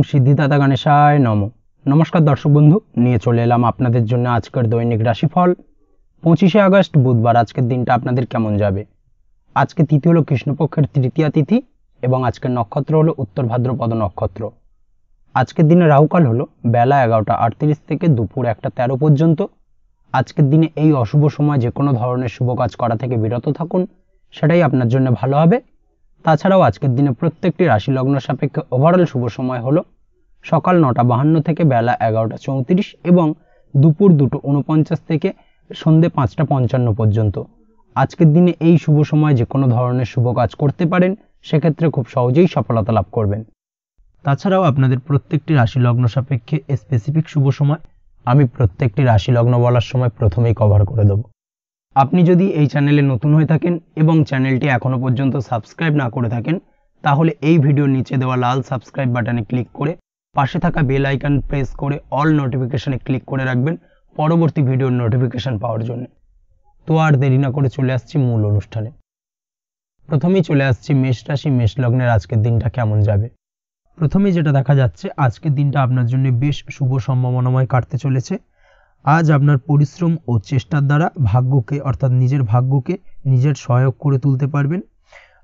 সিদ্ধিদাতা গণেশায় নমঃ। নমস্কার দর্শক বন্ধু, নিয়ে চলে এলাম আপনাদের জন্য আজকের দৈনিক রাশিফল 25শে আগস্ট বুধবার। আজকের দিনটা আপনাদের কেমন যাবে? আজকে তিথি হলো কৃষ্ণপক্ষের তৃতীয়া তিথি এবং আজকের নক্ষত্র হলো উত্তর ভাদ্রপদ নক্ষত্র। আজকের দিনে রাহুকাল হলো বেলা 11টা 38 থেকে দুপুর 1টা 13 পর্যন্ত। আজকের দিনে এই অশুভ সময় যে কোনো ধরনের শুভ কাজ করা থেকে বিরত থাকুন, সেটাই আপনার জন্য ভালো হবে। তাছাড়াও আজকের দিনে প্রত্যেকটি রাশি লগ্ন সাপেক্ষে ওভারঅল শুভ সময় হলো সকাল 9টা 52 থেকে বেলা 11টা 34 এবং দুপুর 2টো 49 থেকে সন্ধে 5টা 55 পর্যন্ত। আজকের দিনে এই শুভ সময় যে কোনো ধরনের শুভ কাজ করতে পারেন, সেক্ষেত্রে খুব সহজেই সফলতা লাভ করবেন। তাছাড়াও আপনাদের প্রত্যেকটি রাশি লগ্ন সাপেক্ষে স্পেসিফিক শুভ সময় আমি প্রত্যেকটি রাশি লগ্ন বলার সময় প্রথমেই কভার করে দেব। আপনি যদি এই চ্যানেলে নতুন হয়ে থাকেন এবং চ্যানেলটি এখনো পর্যন্ত সাবস্ক্রাইব না করে থাকেন, তাহলে এই ভিডিওর নিচে দেওয়া লাল সাবস্ক্রাইব বাটনে ক্লিক করে পাশে থাকা বেল আইকন প্রেস করে অল নোটিফিকেশনে ক্লিক করে রাখবেন পরবর্তী ভিডিওর নোটিফিকেশন পাওয়ার জন্য। তো আর দেরি না করে চলে আসছি মূল অনুষ্ঠানে। প্রথমেই চলে আসছি মেষ রাশি মেষ লগ্নের আজকের দিনটা কেমন যাবে। প্রথমে যেটা দেখা যাচ্ছে, আজকের দিনটা আপনার জন্য বেশ শুভ সম্ভাবনাময় কাটতে চলেছে। আজ আপনার পরিশ্রম ও চেষ্টার দ্বারা ভাগ্যকে অর্থাৎ নিজের ভাগ্যকে নিজের সহায়ক করে তুলতে পারবেন।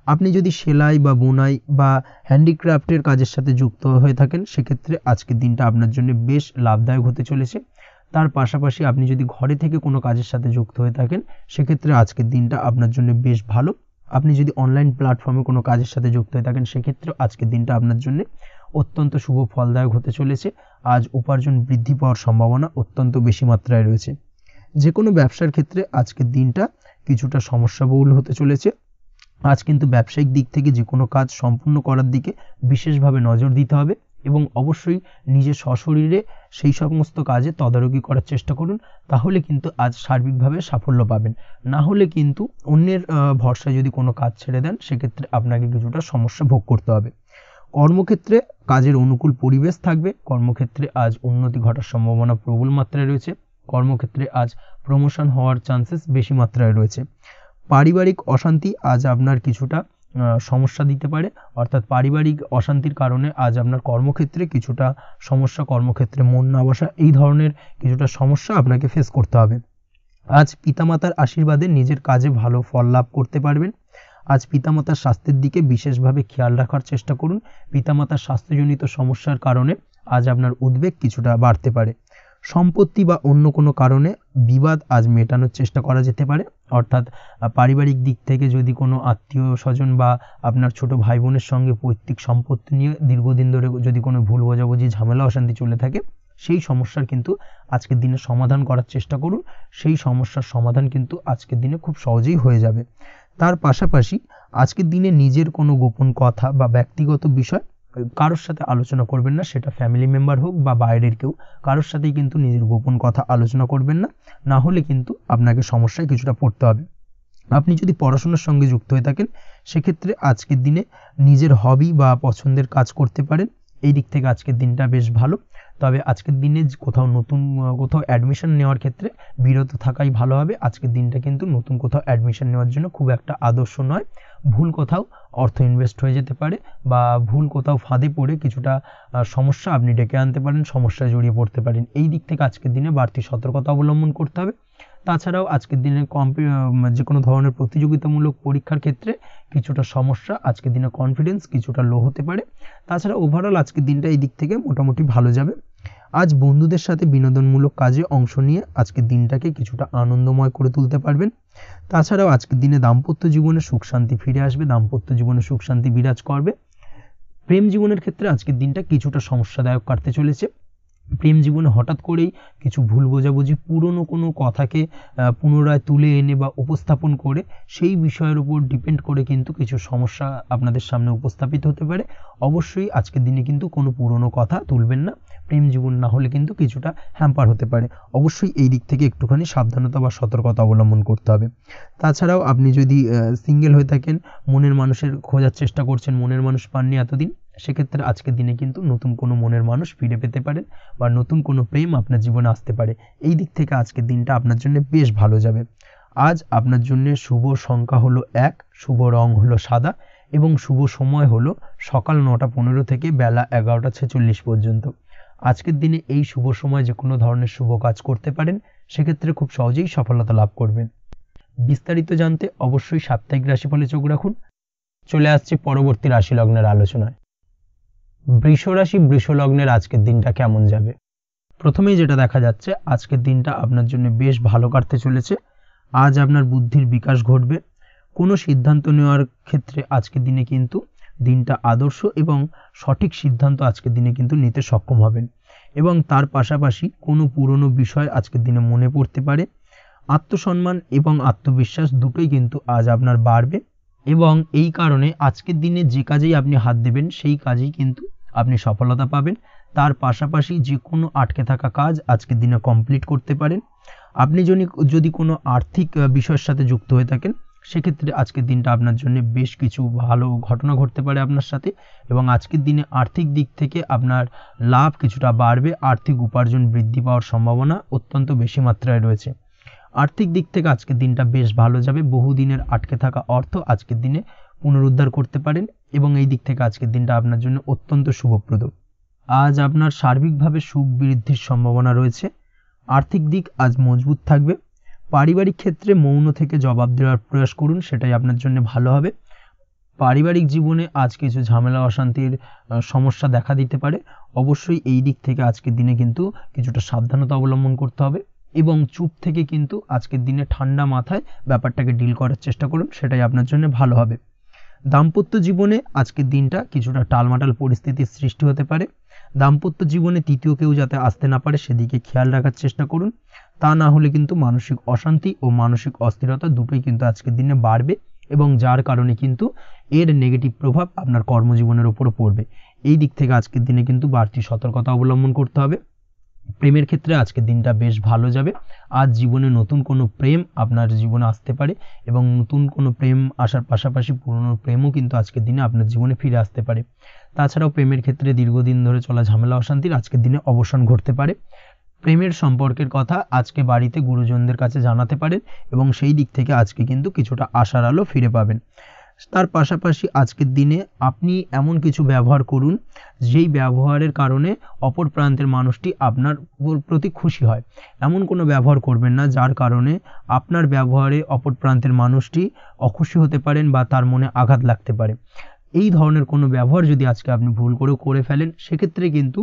আপনি যদি সেলাই বা বোনাই বা হ্যান্ডিক্রাফটের কাজের সাথে যুক্ত হয়ে থাকেন, সেক্ষেত্রে আজকের দিনটা আপনার জন্য বেশ লাভদায়ক হতে চলেছে। তার পাশাপাশি আপনি যদি ঘরে থেকে কোনো কাজের সাথে যুক্ত হয়ে থাকেন, সেক্ষেত্রে আজকের দিনটা আপনার জন্য বেশ ভালো। আপনি যদি অনলাইন প্ল্যাটফর্মে কোনো কাজের সাথে যুক্ত হয়ে থাকেন, সেক্ষেত্রে আজকের দিনটা আপনার জন্য অত্যন্ত শুভ ফলদায়ক হতে চলেছে। আজ উপার্জন বৃদ্ধি পাওয়ার সম্ভাবনা অত্যন্ত বেশি মাত্রায় রয়েছে। যে কোনো ব্যবসার ক্ষেত্রে আজকের দিনটা কিছুটা সমস্যাবহুল হতে চলেছে। আজ কিন্তু ব্যবসায়িক দিক থেকে যে কোনো কাজ সম্পূর্ণ করার দিকে বিশেষভাবে নজর দিতে হবে এবং অবশ্যই নিজের সশরীরে সেই সমস্ত কাজে তদারকি করার চেষ্টা করুন, তাহলে কিন্তু আজ সার্বিকভাবে সাফল্য পাবেন। না হলে কিন্তু অন্যের ভরসায় যদি কোনো কাজ ছেড়ে দেন, সেক্ষেত্রে আপনাকে কিছুটা সমস্যা ভোগ করতে হবে। কর্মক্ষেত্রে কাজের অনুকূল পরিবেশ থাকবে। কর্মক্ষেত্রে আজ উন্নতি ঘটার সম্ভাবনা প্রবল মাত্রায় রয়েছে। কর্মক্ষেত্রে আজ প্রমোশন হওয়ার চান্সেস বেশি মাত্রায় রয়েছে। পারিবারিক অশান্তি আজ আপনার কিছুটা সমস্যা দিতে পারে, অর্থাৎ পারিবারিক অশান্তির কারণে আজ আপনার কর্মক্ষেত্রে কিছুটা সমস্যা, কর্মক্ষেত্রে মন না বসা, এই ধরনের কিছুটা সমস্যা আপনাকে ফেস করতে হবে। আজ পিতামাতার আশীর্বাদে নিজের কাজে ভালো ফল লাভ করতে পারবেন। আজ পিতামাতার স্বাস্থ্যের দিকে বিশেষভাবে খেয়াল রাখার চেষ্টা করুন। পিতামাতার স্বাস্থ্যজনিত সমস্যার কারণে আজ আপনার উদ্বেগ কিছুটা বাড়তে পারে। সম্পত্তি বা অন্য কোনো কারণে বিবাদ আজ মেটানোর চেষ্টা করা যেতে পারে, অর্থাৎ পারিবারিক দিক থেকে যদি কোনো আত্মীয় স্বজন বা আপনার ছোট ভাই বোনের সঙ্গে পৈতৃক সম্পত্তি নিয়ে দীর্ঘদিন ধরে যদি কোনো ভুল বোঝাবুঝি ঝামেলা অশান্তি চলে থাকে, সেই সমস্যার কিন্তু আজকের দিনে সমাধান করার চেষ্টা করুন। সেই সমস্যার সমাধান কিন্তু আজকের দিনে খুব সহজেই হয়ে যাবে। তার পাশাপাশি আজকের দিনে নিজের কোনো গোপন কথা বা ব্যক্তিগত বিষয় কারোর সাথে আলোচনা করবেন না, সেটা ফ্যামিলি মেম্বার হোক বা বাইরের কেউ, কারোর সাথেই কিন্তু নিজের গোপন কথা আলোচনা করবেন না, না হলে কিন্তু আপনাকে সমস্যায় কিছুটা পড়তে হবে। আপনি যদি পড়াশোনার সঙ্গে যুক্ত হয়ে থাকেন, সেক্ষেত্রে আজকের দিনে নিজের হবি বা পছন্দের কাজ করতে পারেন। এই দিক থেকে আজকের দিনটা বেশ ভালো। তবে আজকের দিনে কোথাও অ্যাডমিশন নেওয়ার ক্ষেত্রে বিরত থাকাই ভালো হবে। আজকের দিনটা কিন্তু নতুন কোথাও অ্যাডমিশন নেওয়ার জন্য খুব একটা আদর্শ নয়। ভুল কোথাও অর্থ ইনভেস্ট হয়ে যেতে পারে বা ভুল কোথাও ফাঁদে পড়ে কিছুটা সমস্যা আপনি ডেকে আনতে পারেন, সমস্যায় জড়িয়ে পড়তে পারেন। এই দিক থেকে আজকের দিনে বাড়তি সতর্কতা অবলম্বন করতে হবে। তাছাড়াও আজকের দিনে যে কোনো ধরনের প্রতিযোগিতামূলক পরীক্ষার ক্ষেত্রে কিছুটা সমস্যা, আজকের দিনে কনফিডেন্স কিছুটা লো হতে পারে। তাছাড়া ওভারঅল আজকের দিনটা এই দিক থেকে মোটামুটি ভালো যাবে। আজ বন্ধুদের সাথে বিনোদনমূলক কাজে অংশ নিয়ে আজকের দিনটাকে কিছুটা আনন্দময় করে তুলতে পারবেন। তাছাড়াও আজকের দিনে দাম্পত্য জীবনে সুখ শান্তি ফিরে আসবে, দাম্পত্য জীবনে সুখ শান্তি বিরাজ করবে। প্রেম জীবনের ক্ষেত্রে আজকের দিনটা কিছুটা সমস্যাদায়ক কাটতে চলেছে। প্রেম জীবনে হঠাৎ করেই কিছু ভুল বোঝাবুঝি, পুরনো কোনো কথাকে পুনরায় তুলে এনে বা উপস্থাপন করে সেই বিষয়ের উপর ডিপেন্ড করে কিন্তু কিছু সমস্যা আপনাদের সামনে উপস্থাপিত হতে পারে। অবশ্যই আজকের দিনে কিন্তু কোনো পুরনো কথা তুলবেন না, প্রেম জীবন না হলে কিন্তু কিছুটা হ্যাম্পার হতে পারে। অবশ্যই এই দিক থেকে একটুখানি সাবধানতা বা সতর্কতা অবলম্বন করতে হবে। তাছাড়াও আপনি যদি সিঙ্গেল হয়ে থাকেন, মনের মানুষের খোঁজার চেষ্টা করছেন, মনের মানুষ পাননি এতদিন, সেক্ষেত্রে আজকের দিনে কিন্তু নতুন কোনো মনের মানুষ ফিরে পেতে পারেন বা নতুন কোনো প্রেম আপনার জীবনে আসতে পারে। এই দিক থেকে আজকের দিনটা আপনার জন্য বেশ ভালো যাবে। আজ আপনার জন্য শুভ সংখ্যা হলো 1, শুভ রং হলো সাদা এবং শুভ সময় হলো সকাল 9:15 থেকে বেলা 11:46 পর্যন্ত। আজকের দিনে এই শুভ সময় যে কোনো ধরনের শুভ কাজ করতে পারেন, সেক্ষেত্রে খুব সহজেই সফলতা লাভ করবেন। বিস্তারিত জানতে অবশ্যই সাপ্তাহিক রাশিফলে চোখ রাখুন। চলে আসছে পরবর্তী রাশি লগ্নের আলোচনায়। বৃষ রাশি বৃষ লগ্নের আজকের দিনটা কেমন যাবে? প্রথমেই যেটা দেখা যাচ্ছে, আজকের দিনটা আপনার জন্য বেশ ভালো কাটতে চলেছে। আজ আপনার বুদ্ধির বিকাশ ঘটবে। কোনো সিদ্ধান্ত নেওয়ার ক্ষেত্রে আজকের দিনে কিন্তু দিনটা আদর্শ এবং সঠিক সিদ্ধান্ত আজকের দিনে কিন্তু নিতে সক্ষম হবেন। এবং তার পাশাপাশি কোনো পুরনো বিষয় আজকের দিনে মনে পড়তে পারে। আত্মসম্মান এবং আত্মবিশ্বাস দুটোই কিন্তু আজ আপনার বাড়বে এবং এই কারণে আজকের দিনে যে কাজেই আপনি হাত দেবেন সেই কাজেই কিন্তু আপনি সফলতা পাবেন। তার পাশাপাশি যে কোনো আটকে থাকা কাজ আজকের দিনে কমপ্লিট করতে পারেন। আপনি যদি কোনো আর্থিক বিষয়ের সাথে যুক্ত হয়ে থাকেন, সেক্ষেত্রে আজকের দিনটা আপনার জন্য বেশ কিছু ভালো ঘটনা ঘটতে পারে আপনার সাথে এবং আজকের দিনে আর্থিক দিক থেকে আপনার লাভ কিছুটা বাড়বে। আর্থিক উপার্জন বৃদ্ধি পাওয়ার সম্ভাবনা অত্যন্ত বেশি মাত্রায় রয়েছে। আর্থিক দিক থেকে আজকের দিনটা বেশ ভালো যাবে। বহুদিনের আটকে থাকা অর্থ আজকের দিনে পুনরুদ্ধার করতে পারেন এবং এই দিক থেকে আজকের দিনটা আপনার জন্য অত্যন্ত শুভপ্রদ। আজ আপনার সার্বিকভাবে সুখ বৃদ্ধির সম্ভাবনা রয়েছে। আর্থিক দিক আজ মজবুত থাকবে। পারিবারিক ক্ষেত্রে মৌন থেকে জবাব দেওয়ার প্রয়াস করুন, সেটাই আপনার জন্য ভালো হবে। পারিবারিক জীবনে আজ কিছু ঝামেলা অশান্তির সমস্যা দেখা দিতে পারে। অবশ্যই এই দিক থেকে আজকের দিনে কিন্তু কিছুটা সাবধানতা অবলম্বন করতে হবে এবং চুপ থেকে কিন্তু আজকের দিনে ঠান্ডা মাথায় ব্যাপারটাকে ডিল করার চেষ্টা করুন, সেটাই আপনার জন্য ভালো হবে। দাম্পত্য জীবনে আজকের দিনটা কিছুটা টালমাটাল পরিস্থিতির সৃষ্টি হতে পারে। দাম্পত্য জীবনে তৃতীয় কেউ যাতে আসতে না পারে সেদিকে খেয়াল রাখার চেষ্টা করুন। তা না হলে কিন্তু মানসিক অশান্তি ও মানসিক অস্থিরতা দুটোই কিন্তু আজকের দিনে বাড়বে এবং যার কারণে কিন্তু এর নেগেটিভ প্রভাব আপনার কর্মজীবনের উপরও পড়বে। এই দিক থেকে আজকের দিনে কিন্তু বাড়তি সতর্কতা অবলম্বন করতে হবে। প্রেমের ক্ষেত্রে আজকের দিনটা বেশ ভালো যাবে। আজ জীবনে নতুন কোনো প্রেম আপনার জীবনে আসতে পারে এবং নতুন কোনো প্রেম আসার পাশাপাশি পুরনো প্রেমও কিন্তু আজকের দিনে আপনার জীবনে ফিরে আসতে পারে। তাছাড়াও প্রেমের ক্ষেত্রে দীর্ঘদিন ধরে চলা ঝামেলা অশান্তির আজকের দিনে অবসান ঘটতে পারে। প্রেমের সম্পর্কের কথা আজকে বাড়িতে গুরুজনদের কাছে জানাতে পারেন এবং সেই দিক থেকে আজকে কিন্তু কিছুটা আশার আলো ফিরে পাবেন। তার পাশাপাশি আজকের দিনে আপনি এমন কিছু ব্যবহার করুন যেই ব্যবহারের কারণে অপর প্রান্তের মানুষটি আপনার প্রতি খুশি হয়। এমন কোনো ব্যবহার করবেন না যার কারণে আপনার ব্যবহারে অপর প্রান্তের মানুষটি অখুশি হতে পারেন বা তার মনে আঘাত লাগতে পারে। এই ধরনের কোনো ব্যবহার যদি আজকে আপনি ভুল করে ফেলেন, সেক্ষেত্রে কিন্তু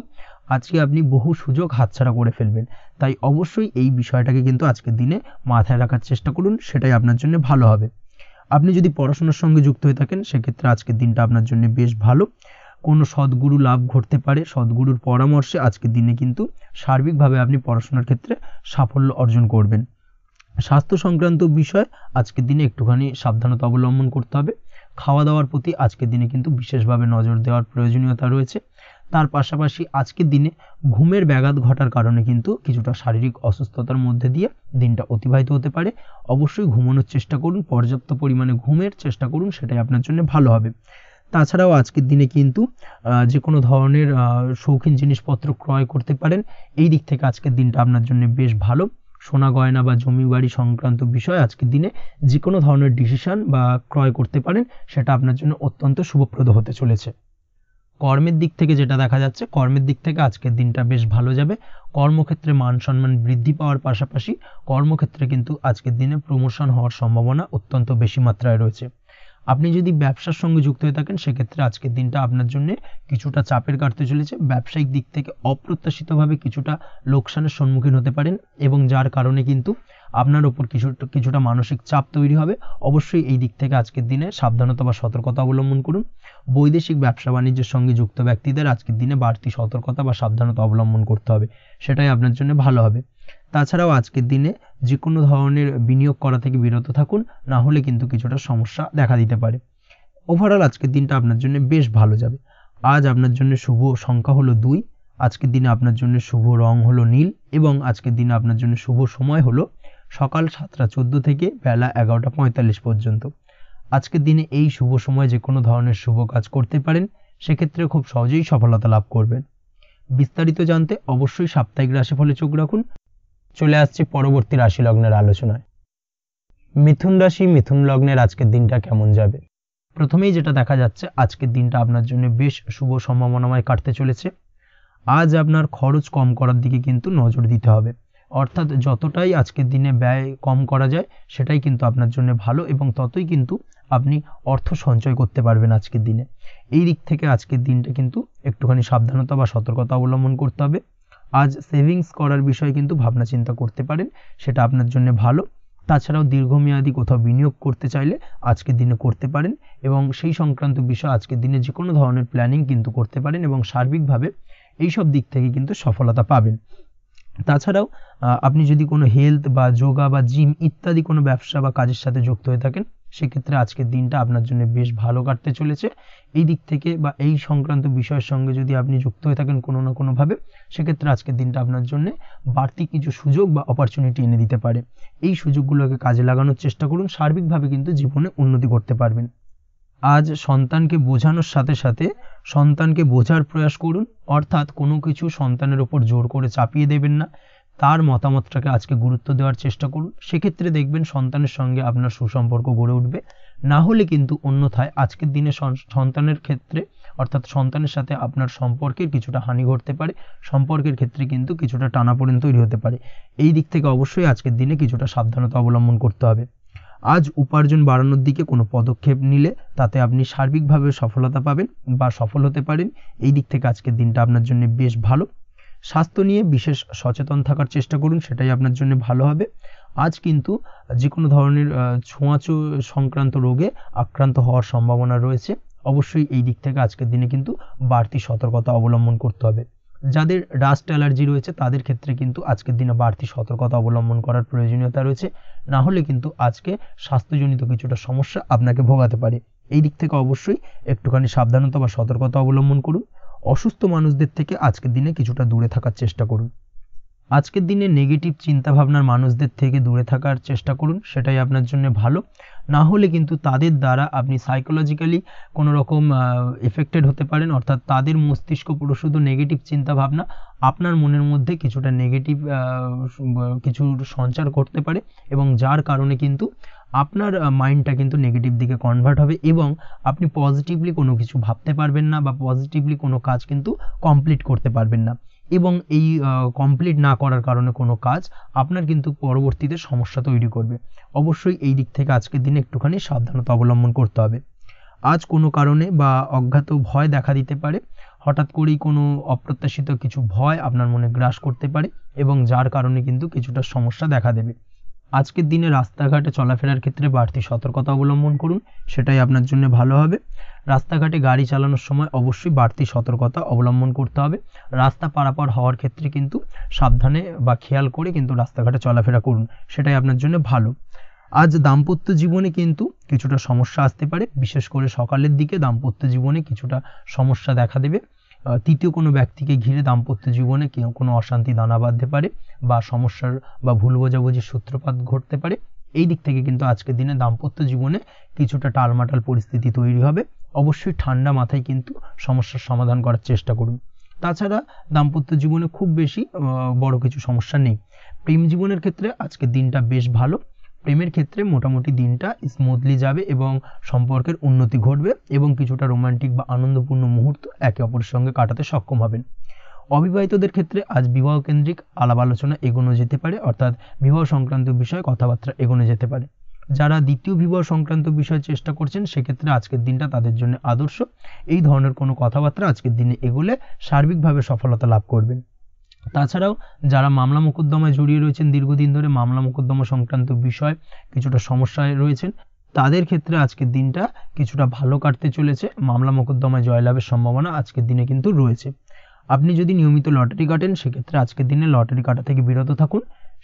আজকে আপনি বহু সুযোগ হাতছাড়া করে ফেলবেন। তাই অবশ্যই এই বিষয়টাকে কিন্তু আজকের দিনে মাথায় রাখার চেষ্টা করুন, সেটাই আপনার জন্য ভালো হবে। আপনি যদি পড়াশোনার সঙ্গে যুক্ত হয়ে থাকেন, সেক্ষেত্রে আজকের দিনটা আপনার জন্য বেশ ভালো। কোনো সদ্গুরু লাভ ঘটতে পারে। সদ্গুরুর পরামর্শে আজকের দিনে কিন্তু সার্বিকভাবে আপনি পড়াশোনার ক্ষেত্রে সাফল্য অর্জন করবেন। স্বাস্থ্য সংক্রান্ত বিষয় আজকের দিনে একটুখানি সাবধানতা অবলম্বন করতে হবে। খাওয়া দাওয়ার প্রতি আজকের দিনে কিন্তু বিশেষভাবে নজর দেওয়ার প্রয়োজনীয়তা রয়েছে। তার পাশাপাশি আজকের দিনে ঘুমের ব্যাঘাত ঘটার কারণে কিন্তু কিছুটা শারীরিক অসুস্থতার মধ্যে দিয়ে দিনটা অতিবাহিত হতে পারে। অবশ্যই ঘুমানোর চেষ্টা করুন, পর্যাপ্ত পরিমাণে ঘুমের চেষ্টা করুন, সেটাই আপনার জন্য ভালো হবে। তাছাড়াও আজকের দিনে কিন্তু যে কোনো ধরনের শৌখিন জিনিসপত্র ক্রয় করতে পারেন। এই দিক থেকে আজকের দিনটা আপনার জন্য বেশ ভালো। সোনা গয়না বা জমি বাড়ি সংক্রান্ত বিষয় আজকের দিনে যে কোনো ধরনের ডিসিশন বা ক্রয় করতে পারেন, সেটা আপনার জন্য অত্যন্ত শুভপ্রদ হতে চলেছে। কর্মের দিক থেকে যেটা দেখা যাচ্ছে, কর্মের দিক থেকে আজকের দিনটা বেশ ভালো যাবে। কর্মক্ষেত্রে মান সম্মান বৃদ্ধি পাওয়ার পাশাপাশি কর্মক্ষেত্রে কিন্তু আজকের দিনে প্রমোশন হওয়ার সম্ভাবনা অত্যন্ত বেশি মাত্রায় রয়েছে। আপনি যদি ব্যবসার সঙ্গে যুক্ত হয়ে থাকেন, সেক্ষেত্রে আজকের দিনটা আপনার জন্য কিছুটা চাপের কাটতে চলেছে। ব্যবসায়িক দিক থেকে অপ্রত্যাশিতভাবে কিছুটা লোকসানের সম্মুখীন হতে পারেন এবং যার কারণে কিন্তু আপনার উপর কিছুটা মানসিক চাপ তৈরি হবে। অবশ্যই এই দিক থেকে আজকের দিনে সাবধানতা বা সতর্কতা অবলম্বন করুন। বৈদেশিক ব্যবসা বাণিজ্যের সঙ্গে যুক্ত ব্যক্তিদের আজকের দিনে বাড়তি সতর্কতা বা সাবধানতা অবলম্বন করতে হবে, সেটাই আপনার জন্য ভালো হবে। তাছাড়াও আজকের দিনে যে কোনো ধরনের বিনিয়োগ করা থেকে বিরত থাকুন, না হলে কিন্তু কিছুটা সমস্যা দেখা দিতে পারে। ওভারঅল আজকের দিনটা আপনার জন্য বেশ ভালো যাবে। আজ আপনার জন্য শুভ সংখ্যা হলো 2। আজকের দিনে আপনার জন্য শুভ রং হলো নীল এবং আজকের দিনে আপনার জন্য শুভ সময় হলো সকাল 7:14 থেকে বেলা 11:45 পর্যন্ত। আজকের দিনে এই শুভ সময় যে কোনো ধরনের শুভ কাজ করতে পারেন, সেক্ষেত্রে খুব সহজেই সফলতা লাভ করবেন। বিস্তারিত জানতে অবশ্যই সাপ্তাহিক রাশিফলে চোখ রাখুন। চলে আসছে পরবর্তী রাশি লগ্নের আলোচনায়। মিথুন রাশি মিথুন লগ্নের আজকের দিনটা কেমন যাবে? প্রথমেই যেটা দেখা যাচ্ছে আজকের দিনটা আপনার জন্য বেশ শুভ সম্ভাবনাময় কাটতে চলেছে। আজ আপনার খরচ কম করার দিকে কিন্তু নজর দিতে হবে, অর্থাৎ যতটাই আজকের দিনে ব্যয় কম করা যায় সেটাই কিন্তু আপনার জন্য ভালো এবং ততই কিন্তু আপনি অর্থ সঞ্চয় করতে পারবেন আজকের দিনে। এই দিক থেকে আজকের দিনটা কিন্তু একটুখানি সাবধানতা বা সতর্কতা অবলম্বন করতে হবে। আজ সেভিংস করার বিষয়ে কিন্তু ভাবনা চিন্তা করতে পারেন, সেটা আপনার জন্য ভালো। তাছাড়াও দীর্ঘমেয়াদী কোথাও বিনিয়োগ করতে চাইলে আজকের দিনে করতে পারেন এবং সেই সংক্রান্ত বিষয় আজকের দিনে যে কোনো ধরনের প্ল্যানিং কিন্তু করতে পারেন এবং সার্বিকভাবে এইসব দিক থেকে কিন্তু সফলতা পাবেন। তাছাড়াও আপনি যদি কোনো হেলথ বা যোগা বা জিম ইত্যাদি কোনো ব্যবসা বা কাজের সাথে যুক্ত হয়ে থাকেন, সেক্ষেত্রে আজকের দিনটা আপনার জন্য বেশ ভালো কাটতে চলেছে। এই দিক থেকে বা এই সংক্রান্ত বিষয়ের সঙ্গে যদি আপনি যুক্ত হয়ে থাকেন কোনো না কোনোভাবে, সেক্ষেত্রে আজকের দিনটা আপনার জন্য বাড়তি কিছু সুযোগ বা অপরচুনিটি এনে দিতে পারে। এই সুযোগগুলোকে কাজে লাগানোর চেষ্টা করুন, সার্বিকভাবে কিন্তু জীবনে উন্নতি করতে পারবেন। আজ সন্তানকে বোঝানোর সাথে সাথে সন্তানকে বোঝার প্রয়াস করুন, অর্থাৎ কোনো কিছু সন্তানের ওপর জোর করে চাপিয়ে দেবেন না, তার মতামতটাকে আজকে গুরুত্ব দেওয়ার চেষ্টা করুন। সেক্ষেত্রে দেখবেন সন্তানের সঙ্গে আপনার সুসম্পর্ক গড়ে উঠবে। না হলে কিন্তু অন্যথায় আজকের দিনে সন্তানের ক্ষেত্রে অর্থাৎ সন্তানের সাথে আপনার সম্পর্কের কিছুটা হানি ঘটতে পারে, সম্পর্কের ক্ষেত্রে কিন্তু কিছুটা টানাপোড়েন তৈরি হতে পারে। এই দিক থেকে অবশ্যই আজকের দিনে কিছুটা সাবধানতা অবলম্বন করতে হবে। আজ উপার্জন বাড়ানোর দিকে কোনো পদক্ষেপ নিলে তাতে আপনি সার্বিকভাবে সফলতা পাবেন বা সফল হতে পারেন। এই দিক থেকে আজকের দিনটা আপনার জন্য বেশ ভালো। স্বাস্থ্য নিয়ে বিশেষ সচেতন থাকার চেষ্টা করুন, সেটাই আপনার জন্য ভালো হবে। আজ কিন্তু যে কোনো ধরনের ছোঁয়াচে সংক্রান্ত রোগে আক্রান্ত হওয়ার সম্ভাবনা রয়েছে। অবশ্যই এই দিক থেকে আজকের দিনে কিন্তু বাড়তি সতর্কতা অবলম্বন করতে হবে। যাদের ডাস্ট অ্যালার্জি রয়েছে তাদের ক্ষেত্রে কিন্তু আজকের দিনে বাড়তি সতর্কতা অবলম্বন করার প্রয়োজনীয়তা রয়েছে, না হলে কিন্তু আজকে স্বাস্থ্যজনিত কিছুটা সমস্যা আপনাকে ভোগাতে পারে। এই দিক থেকে অবশ্যই একটুখানি সাবধানতা বা সতর্কতা অবলম্বন করুন। অসুস্থ মানুষদের থেকে আজকের দিনে কিছুটা দূরে থাকার চেষ্টা করুন। আজকের দিনে নেগেটিভ চিন্তাভাবনার মানুষদের থেকে দূরে থাকার চেষ্টা করুন, সেটাই আপনার জন্য ভালো। না হলে কিন্তু তাদের দ্বারা আপনি সাইকোলজিক্যালি কোনো রকম এফেক্টেড হতে পারেন, অর্থাৎ তাদের মস্তিষ্ক পুরো শুধু নেগেটিভ চিন্তাভাবনা আপনার মনের মধ্যে কিছুটা নেগেটিভ কিছু সঞ্চার করতে পারে এবং যার কারণে কিন্তু আপনার মাইন্ডটা কিন্তু নেগেটিভ দিকে কনভার্ট হবে এবং আপনি পজিটিভলি কোনো কিছু ভাবতে পারবেন না বা পজিটিভলি কোনো কাজ কিন্তু কমপ্লিট করতে পারবেন না এবং এই কমপ্লিট না করার কারণে কোনো কাজ আপনার কিন্তু পরবর্তীতে সমস্যা তৈরি করবে। অবশ্যই এই দিক থেকে আজকের দিনে একটুখানি সাবধানতা অবলম্বন করতে হবে। আজ কোনো কারণে বা অজ্ঞাত ভয় দেখা দিতে পারে, হঠাৎ করেই কোনো অপ্রত্যাশিত কিছু ভয় আপনার মনে গ্রাস করতে পারে এবং যার কারণে কিন্তু কিছুটা সমস্যা দেখা দেবে। আজকের দিনে রাস্তাঘাটে চলাফেরার ক্ষেত্রে বাড়তি সতর্কতা অবলম্বন করুন, সেটাই আপনার জন্য ভালো হবে। রাস্তাঘাটে গাড়ি চালানোর সময় অবশ্যই বাড়তি সতর্কতা অবলম্বন করতে হবে। রাস্তা পারাপার হওয়ার ক্ষেত্রে কিন্তু সাবধানে বা খেয়াল করে কিন্তু রাস্তাঘাটে চলাফেরা করুন, সেটাই আপনার জন্য ভালো। আজ দাম্পত্য জীবনে কিন্তু কিছুটা সমস্যা আসতে পারে, বিশেষ করে সকালের দিকে দাম্পত্য জীবনে কিছুটা সমস্যা দেখা দেবে। তৃতীয় কোনো ব্যক্তিকে ঘিরে দাম্পত্য জীবনে কোনো অশান্তি দানা বাঁধতে পারে বা সমস্যার বা ভুল বোঝাবুঝির সূত্রপাত ঘটতে পারে। এই দিক থেকে কিন্তু আজকের দিনে দাম্পত্য জীবনে কিছুটা টালমাটাল পরিস্থিতি তৈরি হবে। অবশ্যই ঠান্ডা মাথায় কিন্তু সমস্যার সমাধান করার চেষ্টা করুন। তাছাড়া দাম্পত্য জীবনে খুব বেশি বড় কিছু সমস্যা নেই। প্রেম জীবনের ক্ষেত্রে আজকের দিনটা বেশ ভালো। প্রেমের ক্ষেত্রে মোটামুটি দিনটা স্মুথলি যাবে এবং সম্পর্কের উন্নতি ঘটবে এবং কিছুটা রোমান্টিক বা আনন্দপূর্ণ মুহূর্ত একে অপরের সঙ্গে কাটাতে সক্ষম হবেন। অবিবাহিতদের ক্ষেত্রে আজ বিবাহ কেন্দ্রিক আলাপ আলোচনা এগোনো যেতে পারে, অর্থাৎ বিবাহ সংক্রান্ত বিষয়ে কথাবার্তা এগোনো যেতে পারে। যারা দ্বিতীয় বিবাহ সংক্রান্ত বিষয়ে চেষ্টা করছেন সেক্ষেত্রে আজকের দিনটা তাদের জন্য আদর্শ। এই ধরনের কোনো কথাবার্তা আজকের দিনে এগোলে সার্বিকভাবে সফলতা লাভ করবেন। তাছাড়াও যারা মামলা মোকদ্দমায় জড়িয়ে রয়েছেন, দীর্ঘদিন ধরে মামলা মোকদ্দমা সংক্রান্ত বিষয় কিছুটা সমস্যায় রয়েছেন, তাদের ক্ষেত্রে আজকের দিনটা কিছুটা ভালো কাটতে চলেছে। মামলা মোকদ্দমায় জয়লাভের সম্ভাবনা আজকের দিনে কিন্তু রয়েছে। আপনি যদি নিয়মিত লটারি কাটেন সেক্ষেত্রে আজকের দিনে লটারি কাটা থেকে বিরত থাকুন।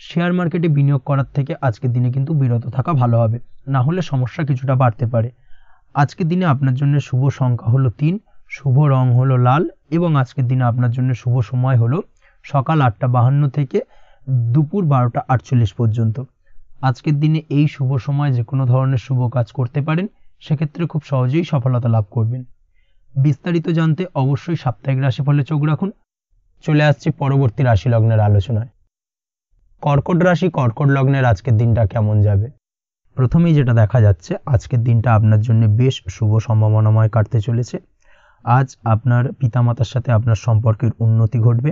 শেয়ার মার্কেটে বিনিয়োগ করার থেকে আজকের দিনে কিন্তু বিরত থাকা ভালো হবে, না হলে সমস্যা কিছুটা বাড়তে পারে। আজকের দিনে আপনার জন্য শুভ সংখ্যা হলো 3, শুভ রং হলো লাল এবং আজকের দিনে আপনার জন্য শুভ সময় হলো সকাল 8:52 থেকে দুপুর 12:48 পর্যন্ত। আজকের দিনে এই শুভ সময় যে কোনো ধরনের শুভ কাজ করতে পারেন, সেক্ষেত্রে খুব সহজেই সফলতা লাভ করবেন। বিস্তারিত জানতে অবশ্যই সাপ্তাহিক রাশিফলে চোখ রাখুন। চলে আসছি পরবর্তী রাশি লগ্নের আলোচনায়। কর্কট রাশি, কর্কট লগ্নের আজকের দিনটা কেমন যাবে? প্রথমেই যেটা দেখা যাচ্ছে, আজকের দিনটা আপনার জন্য বেশ শুভ সম্ভাবনাময় কাটতে চলেছে। আজ আপনার পিতামাতার সাথে আপনার সম্পর্কের উন্নতি ঘটবে।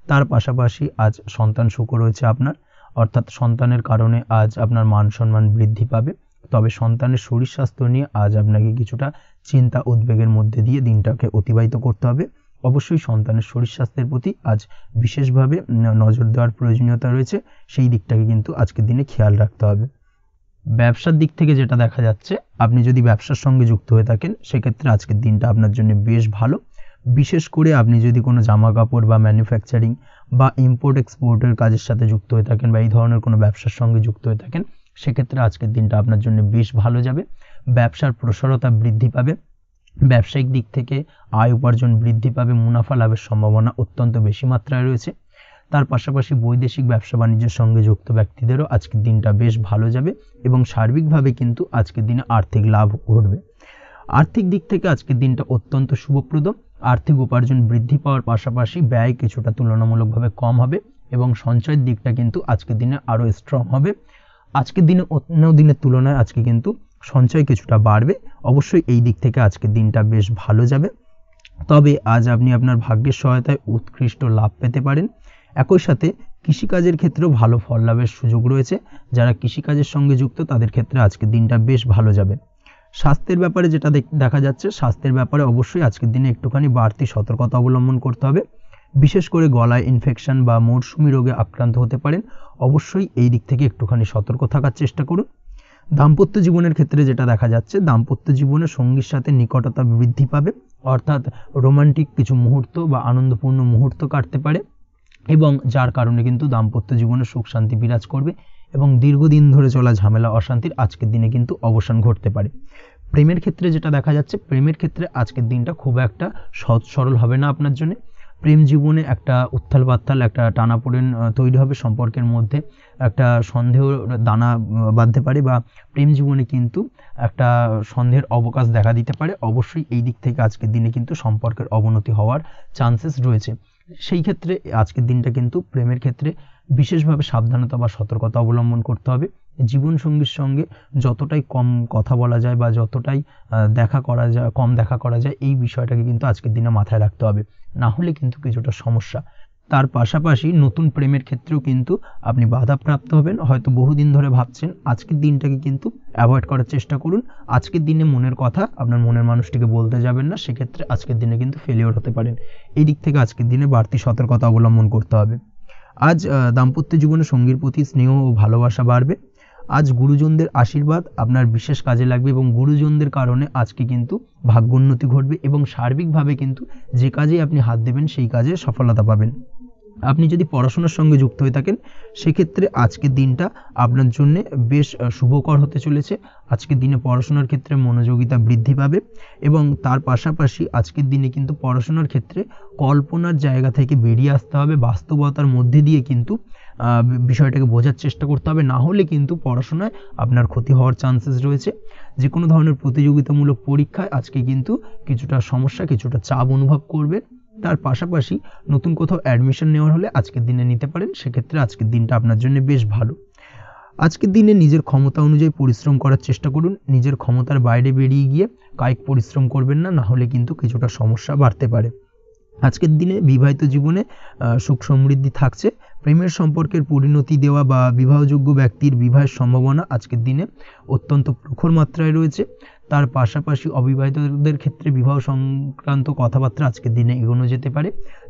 তার পাশাপাশি আজ সন্তান সুখ রয়েছে আপনার, অর্থাৎ সন্তানের কারণে আজ আপনার মান সম্মান বৃদ্ধি পাবে। তবে সন্তানের শরীর স্বাস্থ্য নিয়ে আজ আপনাকে কিছুটা চিন্তা উদ্বেগের মধ্যে দিয়ে দিনটাকে অতিবাহিত করতে হবে। অবশ্যই সন্তানের শরীর স্বাস্থ্যের প্রতি আজ বিশেষভাবে নজর দেওয়ার প্রয়োজনীয়তা রয়েছে, সেই দিকটাকে কিন্তু আজকের দিনে খেয়াল রাখতে হবে। ব্যবসার দিক থেকে যেটা দেখা যাচ্ছে, আপনি যদি ব্যবসার সঙ্গে যুক্ত হয়ে থাকেন সেক্ষেত্রে আজকের দিনটা আপনার জন্য বেশ ভালো। বিশেষ করে আপনি যদি কোনো জামা কাপড় বা ম্যানুফ্যাকচারিং বা ইম্পোর্ট এক্সপোর্টের কাজের সাথে যুক্ত হয়ে থাকেন বা এই ধরনের কোনো ব্যবসার সঙ্গে যুক্ত হয়ে থাকেন সেক্ষেত্রে আজকের দিনটা আপনার জন্য বেশ ভালো যাবে। ব্যবসার প্রসারতা বৃদ্ধি পাবে, ব্যবসায়িক দিক থেকে আয় উপার্জন বৃদ্ধি পাবে, মুনাফা লাভের সম্ভাবনা অত্যন্ত বেশি মাত্রায় রয়েছে। তার পাশাপাশি বৈদেশিক ব্যবসা বাণিজ্যের সঙ্গে যুক্ত ব্যক্তিদেরও আজকের দিনটা বেশ ভালো যাবে এবং সার্বিকভাবে কিন্তু আজকের দিনে আর্থিক লাভ ঘটবে। আর্থিক দিক থেকে আজকের দিনটা অত্যন্ত শুভপ্রদ। আর্থিক উপার্জন বৃদ্ধি পাওয়ার পাশাপাশি ব্যয় কিছুটা তুলনামূলকভাবে কম হবে এবং সঞ্চয়ের দিকটা কিন্তু আজকের দিনে আরও স্ট্রং হবে। আজকের দিনে অন্য দিনের তুলনায় আজকে কিন্তু সঞ্চয় কিছুটা বাড়বে। অবশ্যই এই দিক থেকে আজকের দিনটা বেশ ভালো যাবে। তবে আজ আপনি আপনার ভাগ্যের সহায়তায় উৎকৃষ্ট লাভ পেতে পারেন। একই সাথে কৃষিকাজের ক্ষেত্রেও ভালো ফল লাভের সুযোগ রয়েছে। যারা কৃষিকাজের সঙ্গে যুক্ত তাদের ক্ষেত্রে আজকের দিনটা বেশ ভালো যাবে। স্বাস্থ্যের ব্যাপারে যেটা দেখা যাচ্ছে, স্বাস্থ্যের ব্যাপারে অবশ্যই আজকের দিনে একটুখানি বাড়তি সতর্কতা অবলম্বন করতে হবে। বিশেষ করে গলায় ইনফেকশন বা মৌসুমি রোগে আক্রান্ত হতে পারেন। অবশ্যই এই দিক থেকে একটুখানি সতর্ক থাকার চেষ্টা করুন। দাম্পত্য জীবনের ক্ষেত্রে যেটা দেখা যাচ্ছে, দাম্পত্য জীবনে সঙ্গীর সাথে নিকটতা বৃদ্ধি পাবে, অর্থাৎ রোমান্টিক কিছু মুহূর্ত বা আনন্দপূর্ণ মুহূর্ত কাটতে পারে এবং যার কারণে কিন্তু দাম্পত্য জীবনে সুখ শান্তি বিরাজ করবে এবং দীর্ঘদিন ধরে চলা ঝামেলা অশান্তির আজকের দিনে কিন্তু অবসান ঘটতে পারে। প্রেমের ক্ষেত্রে যেটা দেখা যাচ্ছে, প্রেমের ক্ষেত্রে আজকের দিনটা খুব একটা সহজ সরল হবে না আপনার জন্য। প্রেম জীবনে একটা উত্থাল পাত্থাল একটা টানাপোড়েন তৈরি হবে, সম্পর্কের মধ্যে একটা সন্দেহ দানা বাঁধতে পারে বা প্রেম জীবনে কিন্তু একটা সন্দেহের অবকাশ দেখা দিতে পারে। অবশ্যই এই দিক থেকে আজকের দিনে কিন্তু সম্পর্কের অবনতি হওয়ার চান্সেস রয়েছে। সেই ক্ষেত্রে আজকের দিনটা কিন্তু প্রেমের ক্ষেত্রে বিশেষভাবে সাবধানতা বা সতর্কতা অবলম্বন করতে হবে। জীবনসঙ্গীর সঙ্গে যতটাই কম কথা বলা যায় বা যতটাই কম দেখা করা যায় এই বিষয়টাকে কিন্তু আজকের দিনে মাথায় রাখতে হবে, না হলে কিন্তু কিছুটা সমস্যা। তার পাশাপাশি নতুন প্রেমের ক্ষেত্রেও কিন্তু আপনি বাধাপ্রাপ্ত হবেন। হয়তো বহুদিন ধরে ভাবছেন, আজকের দিনটাকে কিন্তু অ্যাভয়েড করার চেষ্টা করুন। আজকের দিনে মনের কথা আপনার মনের মানুষটিকে বলতে যাবেন না, সেক্ষেত্রে আজকের দিনে কিন্তু ফেলিওর হতে পারেন। এই দিক থেকে আজকের দিনে বাড়তি সতর্কতা অবলম্বন করতে হবে। আজ দাম্পত্য জীবনে সঙ্গীর প্রতি স্নেহ ও ভালোবাসা বাড়বে। আজ গুরুজনদের আশীর্বাদ আপনার বিশেষ কাজে লাগবে এবং গুরুজনদের কারণে আজকে কিন্তু ভাগ্যোন্নতি ঘটবে এবং সার্বিকভাবে কিন্তু যে কাজে আপনি হাত দেবেন সেই কাজে সফলতা পাবেন। আপনি যদি পড়াশোনার সঙ্গে যুক্ত হয়ে থাকেন সেক্ষেত্রে আজকের দিনটা আপনার জন্য বেশ শুভকর হতে চলেছে। আজকের দিনে পড়াশোনার ক্ষেত্রে মনোযোগিতা বৃদ্ধি পাবে এবং তার পাশাপাশি আজকের দিনে কিন্তু পড়াশোনার ক্ষেত্রে কল্পনার জায়গা থেকে বেরিয়ে আসতে হবে, বাস্তবতার মধ্যে দিয়ে কিন্তু বিষয়টাকে বোঝার চেষ্টা করতে হবে, না হলে কিন্তু পড়াশোনায় আপনার ক্ষতি হওয়ার চান্সেস রয়েছে। যে কোনো ধরনের প্রতিযোগিতামূলক পরীক্ষায় আজকে কিন্তু কিছুটা সমস্যা, কিছুটা চাপ অনুভব করবে। তার পাশাপাশি নতুন কোথাও অ্যাডমিশন নেওয়ার হলে আজকের দিনে নিতে পারেন, সেক্ষেত্রে আজকের দিনটা আপনার জন্য বেশ ভালো। আজকের দিনে নিজের ক্ষমতা অনুযায়ী পরিশ্রম করার চেষ্টা করুন। নিজের ক্ষমতার বাইরে বেরিয়ে গিয়ে কায়িক পরিশ্রম করবেন না, না হলে কিন্তু কিছুটা সমস্যা বাড়তে পারে। আজকের দিনে বিবাহিত জীবনে সুখ সমৃদ্ধি থাকছে। প্রেমের সম্পর্কের পরিণতি দেওয়া বা বিবাহযোগ্য ব্যক্তির বিবাহের সম্ভাবনা আজকের দিনে অত্যন্ত প্রখর মাত্রায় রয়েছে। তার পাশাপাশি অবিবাহিতদের ক্ষেত্রে বিবাহ সংক্রান্ত কথাবার্তা আজকের দিনে এগোনো যেতে পারে।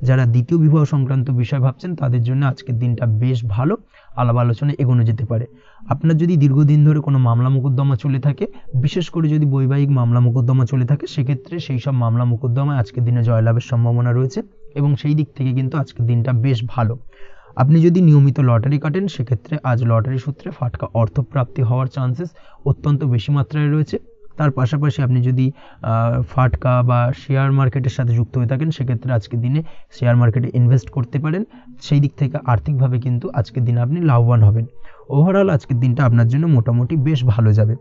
যারা দ্বিতীয় বিবাহ সংক্রান্ত বিষয় ভাবছেন তাদের জন্য আজকের দিনটা বেশ ভালো, আলাপ আলোচনায় এগোনো যেতে পারে। আপনার যদি দীর্ঘদিন ধরে কোনো মামলা মোকদ্দমা চলে থাকে, বিশেষ করে যদি বৈবাহিক মামলা মোকদ্দমা চলে থাকে, সেক্ষেত্রে সেই সব মামলা মোকদ্দমায় আজকের দিনে জয়লাভের সম্ভাবনা রয়েছে এবং সেই দিক থেকে কিন্তু আজকের দিনটা বেশ ভালো। আপনি যদি নিয়মিত লটারি কাটেন সেক্ষেত্রে আজ লটারি সূত্রে ফাটকা অর্থপ্রাপ্তি হওয়ার চান্সেস অত্যন্ত বেশি মাত্রায় রয়েছে। তার পাশাপাশি আপনি যদি ফাটকা বা শেয়ার মার্কেটের সাথে যুক্ত হয়ে থাকেন সেক্ষেত্রে আজকের দিনে শেয়ার মার্কেটে ইনভেস্ট করতে পারেন। সেই দিক থেকে আর্থিকভাবে কিন্তু আজকের দিনে আপনি লাভবান হবেন। ওভারঅল আজকের দিনটা আপনার জন্য মোটামুটি বেশ ভালো যাবে।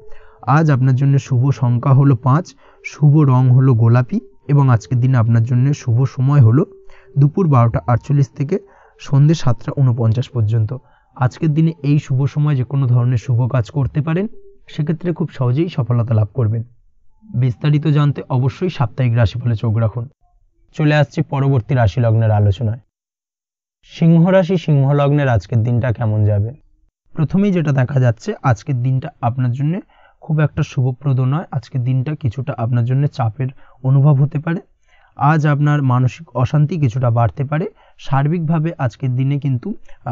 আজ আপনার জন্য শুভ সংখ্যা হলো 5, শুভ রং হলো গোলাপি এবং আজকের দিনে আপনার জন্য শুভ সময় হলো দুপুর 12:48 থেকে সন্ধ্যে 7:49 পর্যন্ত। আজকের দিনে এই শুভ সময় যে কোনো ধরনের শুভ কাজ করতে পারেন। সেক্ষেত্রে খুব সহজেই সফলতা লাভ করবেন। বিস্তারিত জানতে অবশ্যই সাপ্তাহিক রাশিফলে চোখ রাখুন। চলে আসছি পরবর্তী রাশি লগ্নের আলোচনায়। সিংহ রাশি, সিংহ লগ্নের আজকের দিনটা কেমন যাবে? প্রথমেই যেটা দেখা যাচ্ছে, আজকের দিনটা আপনার জন্য খুব একটা শুভপ্রদ নয়। আজকের দিনটা কিছুটা আপনার জন্য চাপের অনুভব হতে পারে। আজ আপনার মানসিক অশান্তি কিছুটা বাড়তে পারে। সার্বিকভাবে আজকের দিনে কিন্তু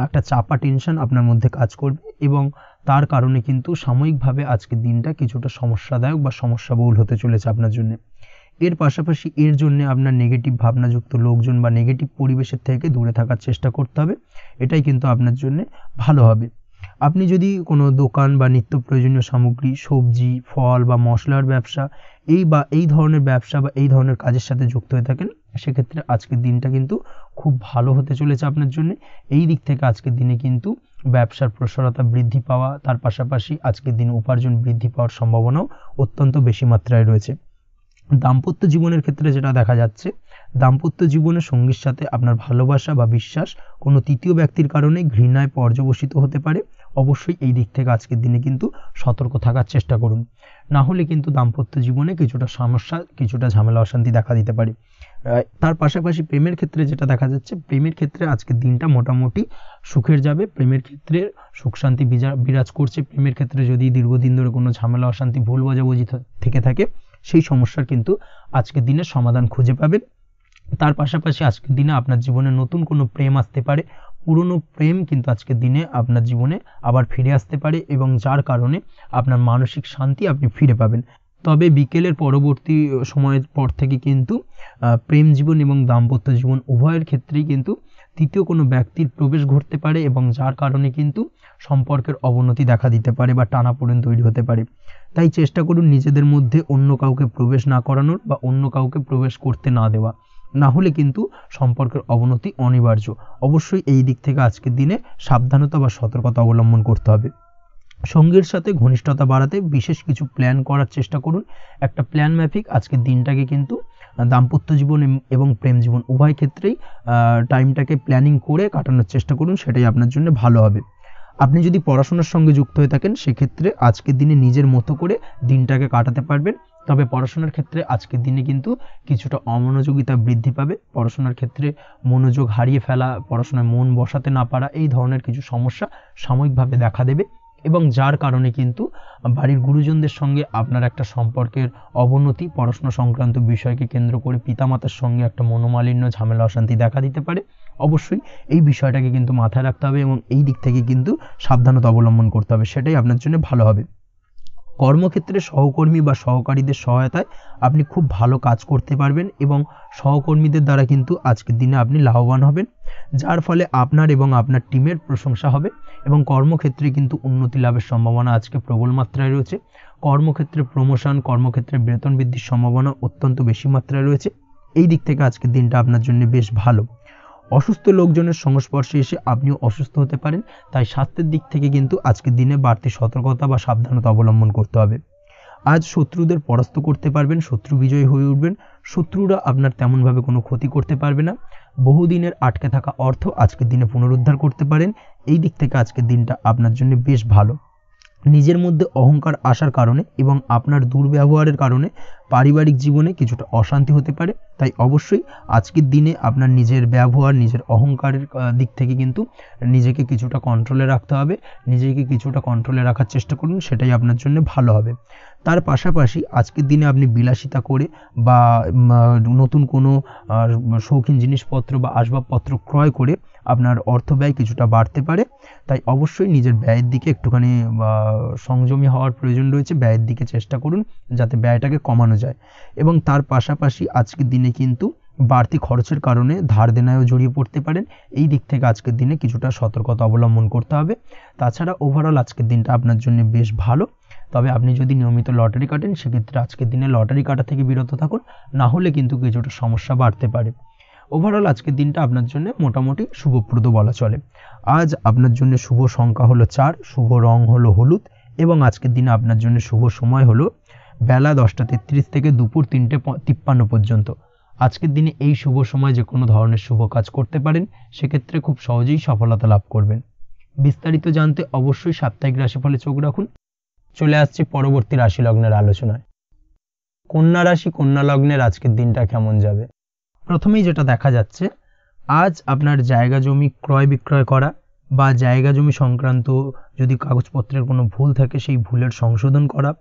একটা চাপা টেনশন আপনার মধ্যে কাজ করবে এবং তার কারণে কিন্তু সাময়িকভাবে আজকের দিনটা কিছুটা সমস্যাদায়ক বা সমস্যাবহুল হতে চলেছে আপনার জন্য। এর পাশাপাশি এর জন্য আপনার নেগেটিভ ভাবনাযুক্ত লোকজন বা নেগেটিভ পরিবেশের থেকে দূরে থাকার চেষ্টা করতে হবে। এটাই কিন্তু আপনার জন্য ভালো হবে। আপনি যদি কোনো দোকান বা নিত্য প্রয়োজনীয় সামগ্রী, সবজি, ফল বা মশলার ব্যবসা এই ধরনের ব্যবসা বা এই ধরনের কাজের সাথে যুক্ত হয়ে থাকেন, সেক্ষেত্রে আজকের দিনটা কিন্তু খুব ভালো হতে চলেছে আপনার জন্য। এই দিক থেকে আজকের দিনে কিন্তু ব্যবসার প্রসারতা বৃদ্ধি পাওয়া, তার পাশাপাশি আজকের দিনে উপার্জন বৃদ্ধি পাওয়ার সম্ভাবনাও অত্যন্ত বেশি মাত্রায় রয়েছে। দাম্পত্য জীবনের ক্ষেত্রে যেটা দেখা যাচ্ছে, দাম্পত্য জীবনে সঙ্গীর সাথে আপনার ভালোবাসা বা বিশ্বাস কোনো তৃতীয় ব্যক্তির কারণে ঘৃণায় পর্যবসিত হতে পারে। অবশ্যই এই দিক থেকে আজকের দিনে কিন্তু সতর্ক থাকার চেষ্টা করুন, না হলে কিন্তু দাম্পত্য জীবনে কিছুটা সমস্যা, কিছুটা ঝামেলা অশান্তি দেখা দিতে পারে। তার পাশাপাশি প্রেমের ক্ষেত্রে যেটা দেখা যাচ্ছে, প্রেমের ক্ষেত্রে আজকের দিনটা মোটামুটি সুখের যাবে। প্রেমের ক্ষেত্রে সুখ শান্তি বিরাজ করছে। প্রেমের ক্ষেত্রে যদি দীর্ঘদিন ধরে কোনো ঝামেলা অশান্তি, ভুল বোঝাবুঝি থেকে থাকে, সেই সমস্যার কিন্তু আজকের দিনে সমাধান খুঁজে পাবেন। তার পাশাপাশি আজকের দিনে আপনার জীবনে নতুন কোনো প্রেম আসতে পারে। পুরনো প্রেম কিন্তু আজকের দিনে আপনার জীবনে আবার ফিরে আসতে পারে এবং যার কারণে আপনার মানসিক শান্তি আপনি ফিরে পাবেন। তবে বিকেলের পরবর্তী সময়ের পর থেকে কিন্তু প্রেম জীবন এবং দাম্পত্য জীবন উভয়ের ক্ষেত্রেই কিন্তু তৃতীয় কোনো ব্যক্তির প্রবেশ ঘটতে পারে এবং যার কারণে কিন্তু সম্পর্কের অবনতি দেখা দিতে পারে বা টানাপোড়েন তৈরি হতে পারে। তাই চেষ্টা করুন নিজেদের মধ্যে অন্য কাউকে প্রবেশ না করানোর বা অন্য কাউকে প্রবেশ করতে না দেওয়া, না হলে কিন্তু সম্পর্কের অবনতি অনিবার্য। অবশ্যই এই দিক থেকে আজকের দিনে সাবধানতা বা সতর্কতা অবলম্বন করতে হবে। সঙ্গীর সাথে ঘনিষ্ঠতা বাড়াতে বিশেষ কিছু প্ল্যান করার চেষ্টা করুন। একটা প্ল্যান মাফিক আজকের দিনটাকে কিন্তু দাম্পত্য জীবন এবং প্রেম জীবন উভয় ক্ষেত্রেই টাইমটাকে প্ল্যানিং করে কাটানোর চেষ্টা করুন, সেটাই আপনার জন্য ভালো হবে। আপনি যদি পড়াশোনার সঙ্গে যুক্ত হয়ে থাকেন, সেক্ষেত্রে আজকের দিনে নিজের মতো করে দিনটাকে কাটাতে পারবেন। তবে পড়াশোনার ক্ষেত্রে আজকের দিনে কিন্তু কিছুটা অমনোযোগিতা বৃদ্ধি পাবে। পড়াশোনার ক্ষেত্রে মনোযোগ হারিয়ে ফেলা, পড়াশোনায় মন বসাতে না পারা, এই ধরনের কিছু সমস্যা সাময়িকভাবে দেখা দেবে এবং যার কারণে কিন্তু বাড়ির গুরুজনদের সঙ্গে আপনার একটা সম্পর্কের অবনতি, পড়াশোনা সংক্রান্ত বিষয়কে কেন্দ্র করে পিতামাতার সঙ্গে একটা মনোমালিন্য, ঝামেলা অশান্তি দেখা দিতে পারে। অবশ্যই এই বিষয়টাকে কিন্তু মাথায় রাখতে হবে এবং এই দিক থেকে কিন্তু সাবধানতা অবলম্বন করতে হবে, সেটাই আপনার জন্য ভালো হবে। কর্মক্ষেত্রে সহকর্মী বা সহকারীদের সহায়তায় আপনি খুব ভালো কাজ করতে পারবেন এবং সহকর্মীদের দ্বারা কিন্তু আজকের দিনে আপনি লাভবান হবেন, যার ফলে আপনার এবং আপনার টিমের প্রশংসা হবে এবং কর্মক্ষেত্রে কিন্তু উন্নতি লাভের সম্ভাবনা আজকে প্রবল মাত্রায় রয়েছে। কর্মক্ষেত্রে প্রমোশন, কর্মক্ষেত্রে বেতন বৃদ্ধির সম্ভাবনা অত্যন্ত বেশি মাত্রায় রয়েছে। এই দিক থেকে আজকের দিনটা আপনার জন্য বেশ ভালো। অসুস্থ লোকজনের সংস্পর্শে এসে আপনিও অসুস্থ হতে পারেন, তাই স্বাস্থ্যের দিক থেকে কিন্তু আজকের দিনে বাড়তি সতর্কতা বা সাবধানতা অবলম্বন করতে হবে। আজ শত্রুদের পরাস্ত করতে পারবেন, শত্রু বিজয়ী হয়ে উঠবেন। শত্রুরা আপনার তেমনভাবে কোনো ক্ষতি করতে পারবে না। বহুদিনের আটকে থাকা অর্থ আজকের দিনে পুনরুদ্ধার করতে পারেন। এই দিক থেকে আজকের দিনটা আপনার জন্য বেশ ভালো। নিজের মধ্যে অহংকার আসার কারণে এবং আপনার দুর্ব্যবহারের কারণে পারিবারিক জীবনে কিছুটা অশান্তি হতে পারে। তাই অবশ্যই আজকের দিনে আপনার নিজের ব্যবহার, নিজের অহংকারের দিক থেকে কিন্তু নিজেকে কিছুটা কন্ট্রোলে রাখতে হবে। নিজেকে কিছুটা কন্ট্রোলে রাখার চেষ্টা করুন, সেটাই আপনার জন্য ভালো হবে। তার পাশাপাশি আজকের দিনে আপনি বিলাসিতা করে বা নতুন কোনো শৌখিন জিনিসপত্র বা আসবাবপত্র ক্রয় করে আপনার অর্থ ব্যয় কিছুটা বাড়তে পারে। তাই অবশ্যই নিজের ব্যয়ের দিকে একটুখানি সংযমী হওয়ার প্রয়োজন রয়েছে। ব্যয়ের দিকে চেষ্টা করুন যাতে ব্যয়টাকে কমানো যায় এবং তার পাশাপাশি আজকের দিনে কিন্তু বাড়তি খরচের কারণে ধার দেনায়ও জড়িয়ে পড়তে পারেন। এই দিক থেকে আজকের দিনে কিছুটা সতর্কতা অবলম্বন করতে হবে। তাছাড়া ওভারঅল আজকের দিনটা আপনার জন্য বেশ ভালো। তবে আপনি যদি নিয়মিত লটারি কাটেন, সেক্ষেত্রে আজকের দিনে লটারি কাটা থেকে বিরত থাকুন, না হলে কিন্তু কিছুটা সমস্যা বাড়তে পারে। ওভারঅল আজকের দিনটা আপনার জন্য মোটামুটি শুভপ্রদ বলা চলে। আজ আপনার জন্য শুভ সংখ্যা হলো 4, শুভ রং হলো হলুদ এবং আজকের দিনে আপনার জন্য শুভ সময় হলো বেলা 10:33 থেকে দুপুর 3:53 পর্যন্ত। আজকের দিনে এই শুভ সময় যে কোনো ধরনের শুভ কাজ করতে পারেন, সেক্ষেত্রে খুব সহজেই সফলতা লাভ করবেন। বিস্তারিত জানতে অবশ্যই সাপ্তাহিক রাশিফলে চোখ রাখুন। চলে আসছি পরবর্তী রাশি লগ্নের আলোচনায়। কন্যা রাশি কন্যা লগ্নের আজকের দিনটা কেমন যাবে? প্রথমেই যেটা দেখা যাচ্ছে, আজ আপনার জায়গা জমি ক্রয় বিক্রয় করা বা জায়গা জমি সংক্রান্ত যদি কাগজপত্রের কোনো ভুল থাকে সেই ভুলের সংশোধন করা,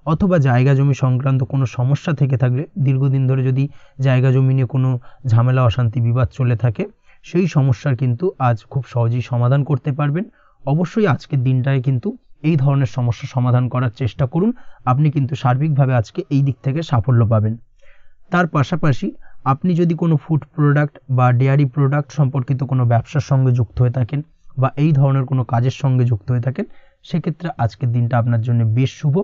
অথবা জায়গা জমি সংক্রান্ত কোনো সমস্যা থেকে থাকলে, দীর্ঘদিন ধরে যদি জায়গা জমি নিয়ে কোনো ঝামেলা অশান্তি বিবাদ চলে থাকে, সেই সমস্যার কিন্তু আজ খুব সহজেই সমাধান করতে পারবেন। অবশ্যই আজকের দিনটায় কিন্তু এই ধরনের সমস্যা সমাধান করার চেষ্টা করুন, আপনি কিন্তু সার্বিকভাবে আজকে এই দিক থেকে সাফল্য পাবেন। তার পাশাপাশি আপনি যদি কোনো ফুড প্রোডাক্ট বা ডেয়ারি প্রোডাক্ট সম্পর্কিত কোনো ব্যবসার সঙ্গে যুক্ত হয়ে থাকেন বা এই ধরনের কোনো কাজের সঙ্গে যুক্ত হয়ে থাকেন, সেক্ষেত্রে আজকের দিনটা আপনার জন্য বেশ শুভ।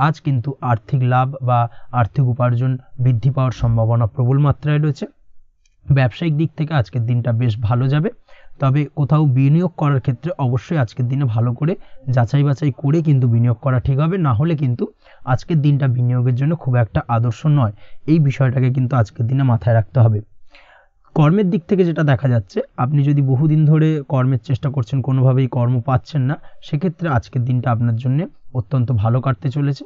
আজ কিন্তু আর্থিক লাভ বা আর্থিক উপার্জন বৃদ্ধি পাওয়ার সম্ভাবনা প্রবল মাত্রায় রয়েছে। ব্যবসায়িক দিক থেকে আজকের দিনটা বেশ ভালো যাবে, তবে কোথাও বিনিয়োগ করার ক্ষেত্রে অবশ্যই আজকের দিনে ভালো করে যাচাই বাছাই করে কিন্তু বিনিয়োগ করা ঠিক হবে, না হলে কিন্তু আজকের দিনটা বিনিয়োগের জন্য খুব একটা আদর্শ নয়। এই বিষয়টাকে কিন্তু আজকের দিনে মাথায় রাখতে হবে। কর্মের দিক থেকে যেটা দেখা যাচ্ছে, আপনি যদি বহুদিন ধরে কর্মের চেষ্টা করছেন, কোনোভাবেই কর্ম পাচ্ছেন না, সেক্ষেত্রে আজকের দিনটা আপনার জন্য অত্যন্ত ভালো কাটতে চলেছে।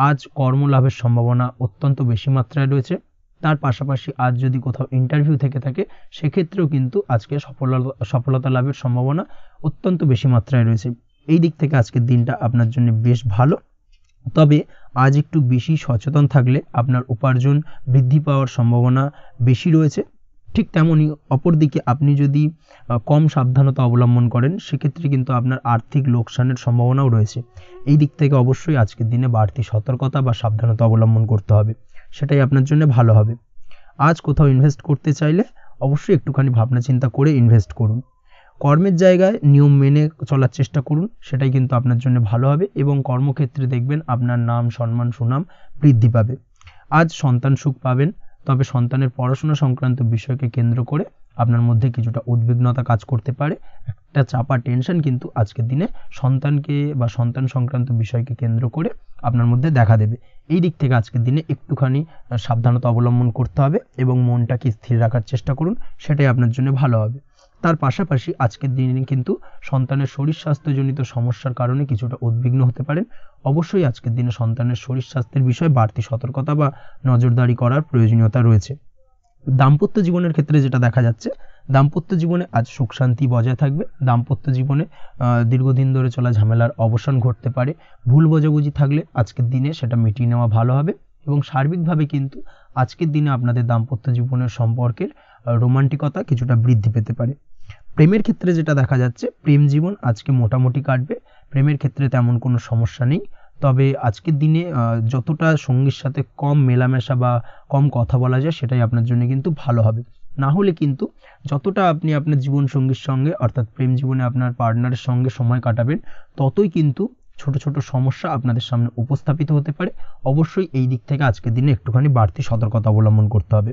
আজ কর্মলাভের সম্ভাবনা অত্যন্ত বেশি মাত্রায় রয়েছে। তার পাশাপাশি আজ যদি কোথাও ইন্টারভিউ থেকে থাকে, সেক্ষেত্রেও কিন্তু আজকে সফলতা লাভের সম্ভাবনা অত্যন্ত বেশি মাত্রায় রয়েছে। এই দিক থেকে আজকের দিনটা আপনার জন্য বেশ ভালো, তবে আজ একটু বেশি সচেতন থাকলে আপনার উপার্জন বৃদ্ধি পাওয়ার সম্ভাবনা বেশি রয়েছে। ঠিক তেমনই অপরদিকে আপনি যদি কম সাবধানতা অবলম্বন করেন, সেক্ষেত্রে কিন্তু আপনার আর্থিক লোকসানের সম্ভাবনাও রয়েছে। এই দিক থেকে অবশ্যই আজকের দিনে বাড়তি সতর্কতা বা সাবধানতা অবলম্বন করতে হবে, সেটাই আপনার জন্য ভালো হবে। আজ কোথাও ইনভেস্ট করতে চাইলে অবশ্যই একটুখানি ভাবনা চিন্তা করে ইনভেস্ট করুন। কর্মের জায়গায় নিয়ম মেনে চলার চেষ্টা করুন, সেটাই কিন্তু আপনার জন্য ভালো হবে এবং কর্মক্ষেত্রে দেখবেন আপনার নাম সম্মান সুনাম বৃদ্ধি পাবে। আজ সন্তান সুখ পাবেন, তবে সন্তানের পড়াশোনা সংক্রান্ত বিষয়কে কেন্দ্র করে আপনার মধ্যে কিছুটা উদ্বিগ্নতা কাজ করতে পারে। একটা চাপা টেনশন কিন্তু আজকের দিনে সন্তানকে বা সন্তান সংক্রান্ত বিষয়কে কেন্দ্র করে আপনার মধ্যে দেখা দেবে। এই দিক থেকে আজকের দিনে একটুখানি সাবধানতা অবলম্বন করতে হবে এবং মনটাকে স্থির রাখার চেষ্টা করুন, সেটাই আপনার জন্য ভালো হবে। তার পাশাপাশি আজকের দিনে কিন্তু সন্তানের শরীর স্বাস্থ্যজনিত সমস্যার কারণে কিছুটা উদ্বিগ্ন হতে পারেন। অবশ্যই আজকের দিনে সন্তানের শরীর স্বাস্থ্যের বিষয়ে বাড়তি সতর্কতা বা নজরদারি করার প্রয়োজনীয়তা রয়েছে। দাম্পত্য জীবনের ক্ষেত্রে যেটা দেখা যাচ্ছে, দাম্পত্য জীবনে আজ সুখ শান্তি বজায় থাকবে। দাম্পত্য জীবনে দীর্ঘদিন ধরে চলা ঝামেলার অবসান ঘটতে পারে। ভুল বোঝাবুঝি থাকলে আজকের দিনে সেটা মিটিয়ে নেওয়া ভালো হবে এবং সার্বিকভাবে কিন্তু আজকের দিনে আপনাদের দাম্পত্য জীবনের সম্পর্কের রোমান্টিকতা কিছুটা বৃদ্ধি পেতে পারে। প্রেমের ক্ষেত্রে যেটা দেখা যাচ্ছে, প্রেম জীবন আজকে মোটামুটি কাটবে। প্রেমের ক্ষেত্রে তেমন কোনো সমস্যা নেই, তবে আজকের দিনে যতটা সঙ্গীর সাথে কম মেলামেশা বা কম কথা বলা যায়, সেটাই আপনার জন্য কিন্তু ভালো হবে। না হলে কিন্তু যতটা আপনি আপনার জীবন সঙ্গীর সঙ্গে অর্থাৎ প্রেম জীবনে আপনার পার্টনারের সঙ্গে সময় কাটাবেন, ততই কিন্তু ছোট ছোট সমস্যা আপনাদের সামনে উপস্থাপিত হতে পারে। অবশ্যই এই দিক থেকে আজকের দিনে একটুখানি বাড়তি সতর্কতা অবলম্বন করতে হবে।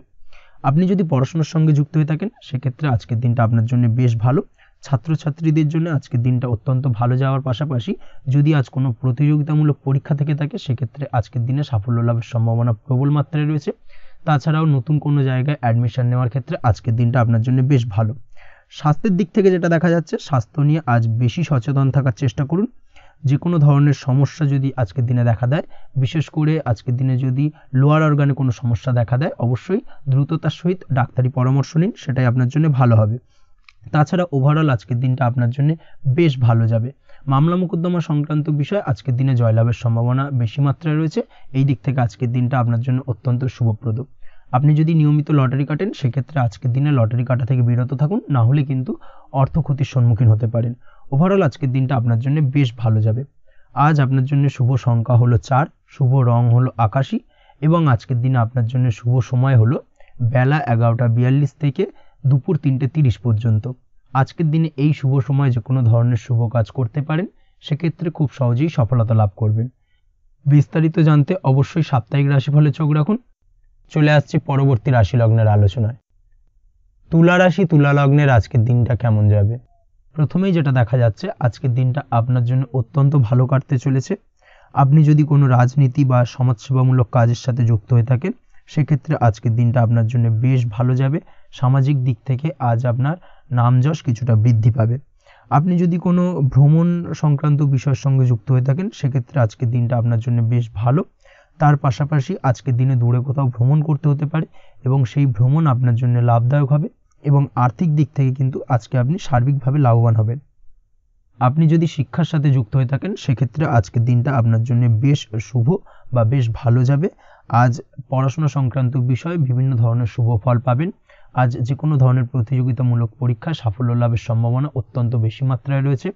আপনি যদি পড়াশোনার সঙ্গে যুক্ত হয়ে থাকেন, সেক্ষেত্রে আজকের দিনটা আপনার জন্য বেশ ভালো। ছাত্রছাত্রীদের জন্য আজকের দিনটা অত্যন্ত ভালো যাওয়ার পাশাপাশি যদি আজ কোনো প্রতিযোগিতামূলক পরীক্ষা থেকে থাকে, সেক্ষেত্রে আজকের দিনে সাফল্য লাভের সম্ভাবনা প্রবল মাত্রায় রয়েছে। তাছাড়াও নতুন কোনো জায়গায় অ্যাডমিশন নেওয়ার ক্ষেত্রে আজকের দিনটা আপনার জন্য বেশ ভালো। স্বাস্থ্যের দিক থেকে যেটা দেখা যাচ্ছে, স্বাস্থ্য নিয়ে আজ বেশি সচেতন থাকার চেষ্টা করুন। যে কোনো ধরনের সমস্যা যদি আজকের দিনে দেখা দেয়, বিশেষ করে আজকের দিনে যদি লোয়ার অর্গানে কোনো সমস্যা দেখা দেয়, অবশ্যই দ্রুততার সহিত ডাক্তারি পরামর্শ নিন, সেটাই আপনার জন্য ভালো হবে। তাছাড়া ওভারঅল আজকের দিনটা আপনার জন্য বেশ ভালো যাবে। মামলা মোকদ্দমা সংক্রান্ত বিষয় আজকের দিনে জয়লাভের সম্ভাবনা বেশি মাত্রায় রয়েছে। এই দিক থেকে আজকের দিনটা আপনার জন্য অত্যন্ত শুভপ্রদ। আপনি যদি নিয়মিত লটারি কাটেন, সেক্ষেত্রে আজকের দিনে লটারি কাটা থেকে বিরত থাকুন, না হলে কিন্তু অর্থ ক্ষতির সম্মুখীন হতে পারেন। ওভারঅল আজকের দিনটা আপনার জন্য বেশ ভালো যাবে। আজ আপনার জন্য শুভ সংখ্যা হলো 4, শুভ রং হলো আকাশী এবং আজকের দিনে আপনার জন্য শুভ সময় হলো বেলা 11:42 থেকে দুপুর 3:30 পর্যন্ত। আজকের দিনে এই শুভ সময় যে কোনো ধরনের শুভ কাজ করতে পারেন, সেক্ষেত্রে খুব সহজেই সফলতা লাভ করবেন। বিস্তারিত জানতে অবশ্যই সাপ্তাহিক রাশিফলে চোখ রাখুন। চলে আসছি পরবর্তী রাশি লগ্নের আলোচনায়। তুলা রাশি তুলা লগ্নের আজকের দিনটা কেমন যাবে? প্রথমেই যেটা দেখা যাচ্ছে, আজকের দিনটা আপনার জন্য অত্যন্ত ভালো কাটতে চলেছে। আপনি যদি কোনো রাজনীতি বা সমাজসেবামূলক কাজের সাথে যুক্ত হয়ে থাকেন, সেক্ষেত্রে আজকের দিনটা আপনার জন্য বেশ ভালো যাবে। সামাজিক দিক থেকে আজ আপনার নাম যশ কিছুটা বৃদ্ধি পাবে। আপনি যদি কোনো ভ্রমণ সংক্রান্ত বিষয়ের সঙ্গে যুক্ত হয়ে থাকেন সেক্ষেত্রে আজকের দিনটা আপনার জন্য বেশ ভালো। তার পাশাপাশি আজকের দিনে দূরে কোথাও ভ্রমণ করতে হতে পারে এবং সেই ভ্রমণ আপনার জন্য লাভদায়ক হবে এবং আর্থিক দিক থেকে কিন্তু আজকে আপনি সার্বিকভাবে লাভবান হবেন। আপনি যদি শিক্ষার সাথে যুক্ত হয়ে থাকেন সেক্ষেত্রে আজকের দিনটা আপনার জন্য বেশ শুভ বা বেশ ভালো যাবে। আজ পড়াশোনা সংক্রান্ত বিষয়ে বিভিন্ন ধরনের শুভ ফল পাবেন। আজ যে কোনো ধরনের প্রতিযোগিতামূলক পরীক্ষায় সাফল্য লাভের সম্ভাবনা অত্যন্ত বেশি মাত্রায় রয়েছে।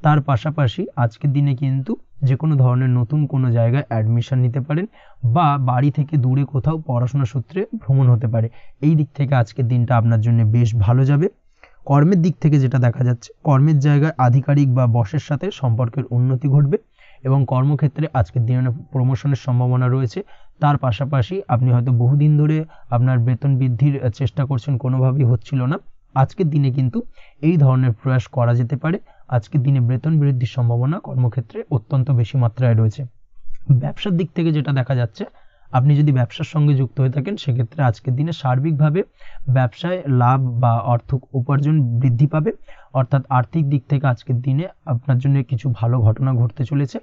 তার পাশাপাশি আজকের দিনে কিন্তু যে কোনো ধরনের নতুন কোনো জায়গায় অ্যাডমিশন নিতে পারেন বা বাড়ি থেকে দূরে কোথাও পড়াশোনা সূত্রে ভ্রমণ হতে পারে। এই দিক থেকে আজকের দিনটা আপনার জন্য বেশ ভালো যাবে। কর্মের দিক থেকে যেটা দেখা যাচ্ছে, কর্মের জায়গায় আধিকারিক বা বসের সাথে সম্পর্কের উন্নতি ঘটবে এবং কর্মক্ষেত্রে আজকের দিনে প্রমোশনের সম্ভাবনা রয়েছে। তার পাশাপাশি আপনি হয়তো বহুদিন ধরে আপনার বেতন বৃদ্ধির চেষ্টা করছেন, কোনোভাবেই হচ্ছিল না। আজকের দিনে কিন্তু এই ধরনের প্রয়াস করা যেতে পারে। আজকের দিনে বেতন বৃদ্ধির সম্ভাবনা কর্মক্ষেত্রে অত্যন্ত বেশি মাত্রায় রয়েছে। ব্যবসার দিক থেকে যেটা দেখা যাচ্ছে, আপনি যদি ব্যবসার সঙ্গে যুক্ত হয়ে থাকেন সেক্ষেত্রে আজকের দিনে সার্বিকভাবে ব্যবসায় লাভ বা অর্থ উপার্জন বৃদ্ধি পাবে, অর্থাৎ আর্থিক দিক থেকে আজকের দিনে আপনার জন্য কিছু ভালো ঘটনা ঘটতে চলেছে।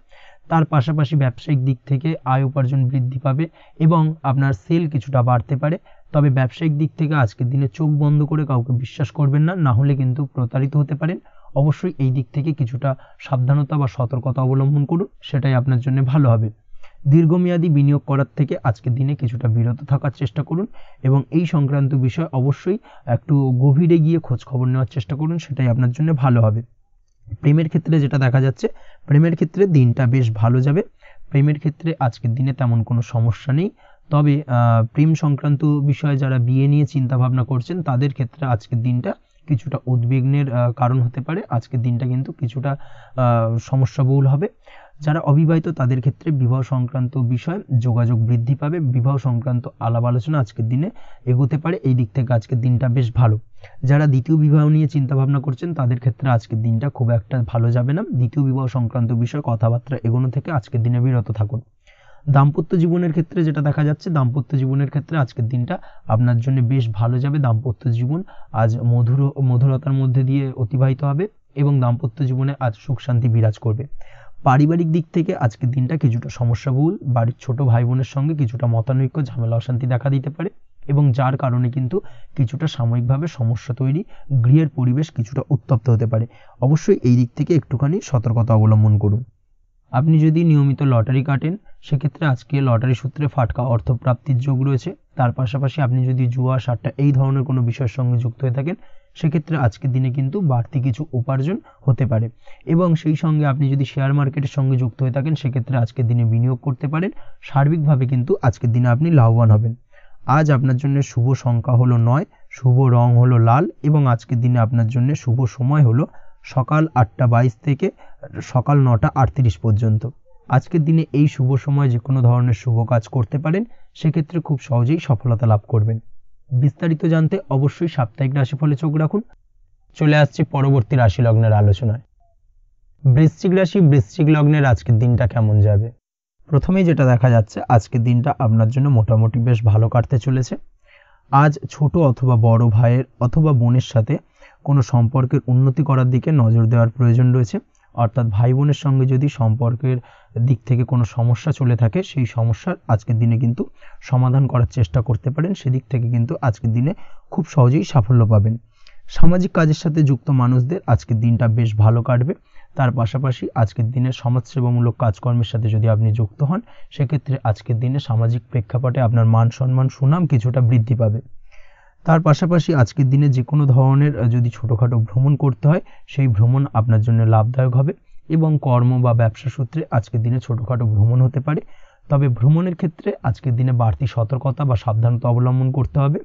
তার পাশাপাশি ব্যবসায়িক দিক থেকে আয় উপার্জন বৃদ্ধি পাবে এবং আপনার সেল কিছুটা বাড়তে পারে। তবে ব্যবসায়িক দিক থেকে আজকের দিনে চোখ বন্ধ করে কাউকে বিশ্বাস করবেন না, না হলে কিন্তু প্রতারিত হতে পারেন। অবশ্যই এই দিক থেকে কিছুটা সাবধানতা বা সতর্কতা অবলম্বন করুন, সেটাই আপনার জন্য ভালো হবে। দীর্ঘমেয়াদী বিনিয়োগ করার থেকে আজকের দিনে কিছুটা বিরত থাকার চেষ্টা করুন এবং এই সংক্রান্ত বিষয় অবশ্যই একটু গভীরে গিয়ে খোঁজ খবর নেওয়ার চেষ্টা করুন, সেটাই আপনার জন্য ভালো হবে। প্রেমের ক্ষেত্রে যেটা দেখা যাচ্ছে, প্রেমের ক্ষেত্রে দিনটা বেশ ভালো যাবে। প্রেমের ক্ষেত্রে আজকের দিনে তেমন কোনো সমস্যা নেই। তবে প্রেম সংক্রান্ত বিষয়ে যারা বিয়ে নিয়ে চিন্তা ভাবনা করছেন তাদের ক্ষেত্রে আজকের দিনটা কিছুটা উদ্বিগ্নের কারণ হতে পারে। আজকের দিনটা কিন্তু কিছুটা সমস্যাবহুল হবে। যারা অবিবাহিত তাদের ক্ষেত্রে বিবাহ সংক্রান্ত বিষয়ে যোগাযোগ বৃদ্ধি পাবে, বিবাহ সংক্রান্ত আলাপ আলোচনা আজকের দিনে এগোতে পারে। এই দিক থেকে আজকের দিনটা বেশ ভালো। যারা দ্বিতীয় বিবাহ নিয়ে চিন্তা ভাবনা করছেন তাদের ক্ষেত্রে আজকের দিনটা খুব একটা ভালো যাবে না। দ্বিতীয় বিবাহ সংক্রান্ত বিষয়ে কথাবার্তা এগোনো থেকে আজকের দিনে বিরত থাকুন। দাম্পত্য জীবনের ক্ষেত্রে যেটা দেখা যাচ্ছে, দাম্পত্য জীবনের ক্ষেত্রে আজকের দিনটা আপনার জন্য বেশ ভালো যাবে। দাম্পত্য জীবন আজ মধুরতার মধ্যে দিয়ে অতিবাহিত হবে এবং দাম্পত্য জীবনে আজ সুখ শান্তি বিরাজ করবে। পারিবারিক দিক থেকে আজকের দিনটা কিছুটা সমস্যাবহুল। বাড়ির ছোট ভাই বোনের সঙ্গে কিছুটা মতানৈক্য, ঝামেলা অশান্তি দেখা দিতে পারে এবং যার কারণে কিন্তু কিছুটা সাময়িকভাবে সমস্যা তৈরি, গৃহের পরিবেশ কিছুটা উত্তপ্ত হতে পারে। অবশ্যই এই দিক থেকে একটুখানি সতর্কতা অবলম্বন করুন। আপনি যদি নিয়মিত লটারি কাটেন সেক্ষেত্রে আজকে লটারি সূত্রে ফাটকা অর্থপ্রাপ্তির যোগ রয়েছে। তার পাশাপাশি আপনি যদি জুয়া সাট্টা এই ধরনের কোনো বিষয়ের সঙ্গে যুক্ত হয়ে থাকেন সেক্ষেত্রে আজকের দিনে কিন্তু বাড়তি কিছু উপার্জন হতে পারে এবং সেই সঙ্গে আপনি যদি শেয়ার মার্কেটের সঙ্গে যুক্ত হয়ে থাকেন সেক্ষেত্রে আজকের দিনে বিনিয়োগ করতে পারেন। সার্বিকভাবে কিন্তু আজকের দিনে আপনি লাভবান হবেন। আজ আপনার জন্য শুভ সংখ্যা হলো 9, শুভ রং হলো লাল এবং আজকের দিনে আপনার জন্য শুভ সময় হলো সকাল 8:22 থেকে সকাল 9:38 পর্যন্ত। আজকের দিনে এই শুভ সময় যে কোনো ধরনের শুভ কাজ করতে পারেন, সেক্ষেত্রে খুব সহজেই সফলতা লাভ করবেন। বিস্তারিত জানতে অবশ্যই সাপ্তাহিক রাশিফলে চোখ রাখুন। চলে আসছে পরবর্তী রাশি লগ্নের আলোচনায়। বৃশ্চিক রাশি, বৃশ্চিক লগ্নের আজকের দিনটা কেমন যাবে? প্রথমেই যেটা দেখা যাচ্ছে, আজকের দিনটা আপনার জন্য মোটামুটি বেশ ভালো কাটতে চলেছে। আজ ছোট অথবা বড় ভাইয়ের অথবা বোনের সাথে কোনো সম্পর্কের উন্নতি করার দিকে নজর দেওয়ার প্রয়োজন রয়েছে। অর্থাৎ ভাই বোনের সঙ্গে যদি সম্পর্কের দিক থেকে কোনো সমস্যা চলে থাকে সেই সমস্যার আজকের দিনে কিন্তু সমাধান করার চেষ্টা করতে পারেন। সেদিক থেকে কিন্তু আজকের দিনে খুব সহজেই সাফল্য পাবেন। সামাজিক কাজের সাথে যুক্ত মানুষদের আজকের দিনটা বেশ ভালো কাটবে। তার পাশাপাশি আজকের দিনে সমাজসেবামূলক কাজকর্মের সাথে যদি আপনি যুক্ত হন সেক্ষেত্রে আজকের দিনে সামাজিক প্রেক্ষাপটে আপনার মান সম্মান সুনাম কিছুটা বৃদ্ধি পাবে। তার পাশাপাশি আজকের দিনে যে কোনো ধরনের যদি ছোটোখাটো ভ্রমণ করতে হয় সেই ভ্রমণ আপনার জন্য লাভদায়ক হবে এবং কর্ম বা ব্যবসা সূত্রে আজকের দিনে ছোটোখাটো ভ্রমণ হতে পারে। তবে ভ্রমণের ক্ষেত্রে আজকের দিনে বাড়তি সতর্কতা বা সাবধানতা অবলম্বন করতে হবে।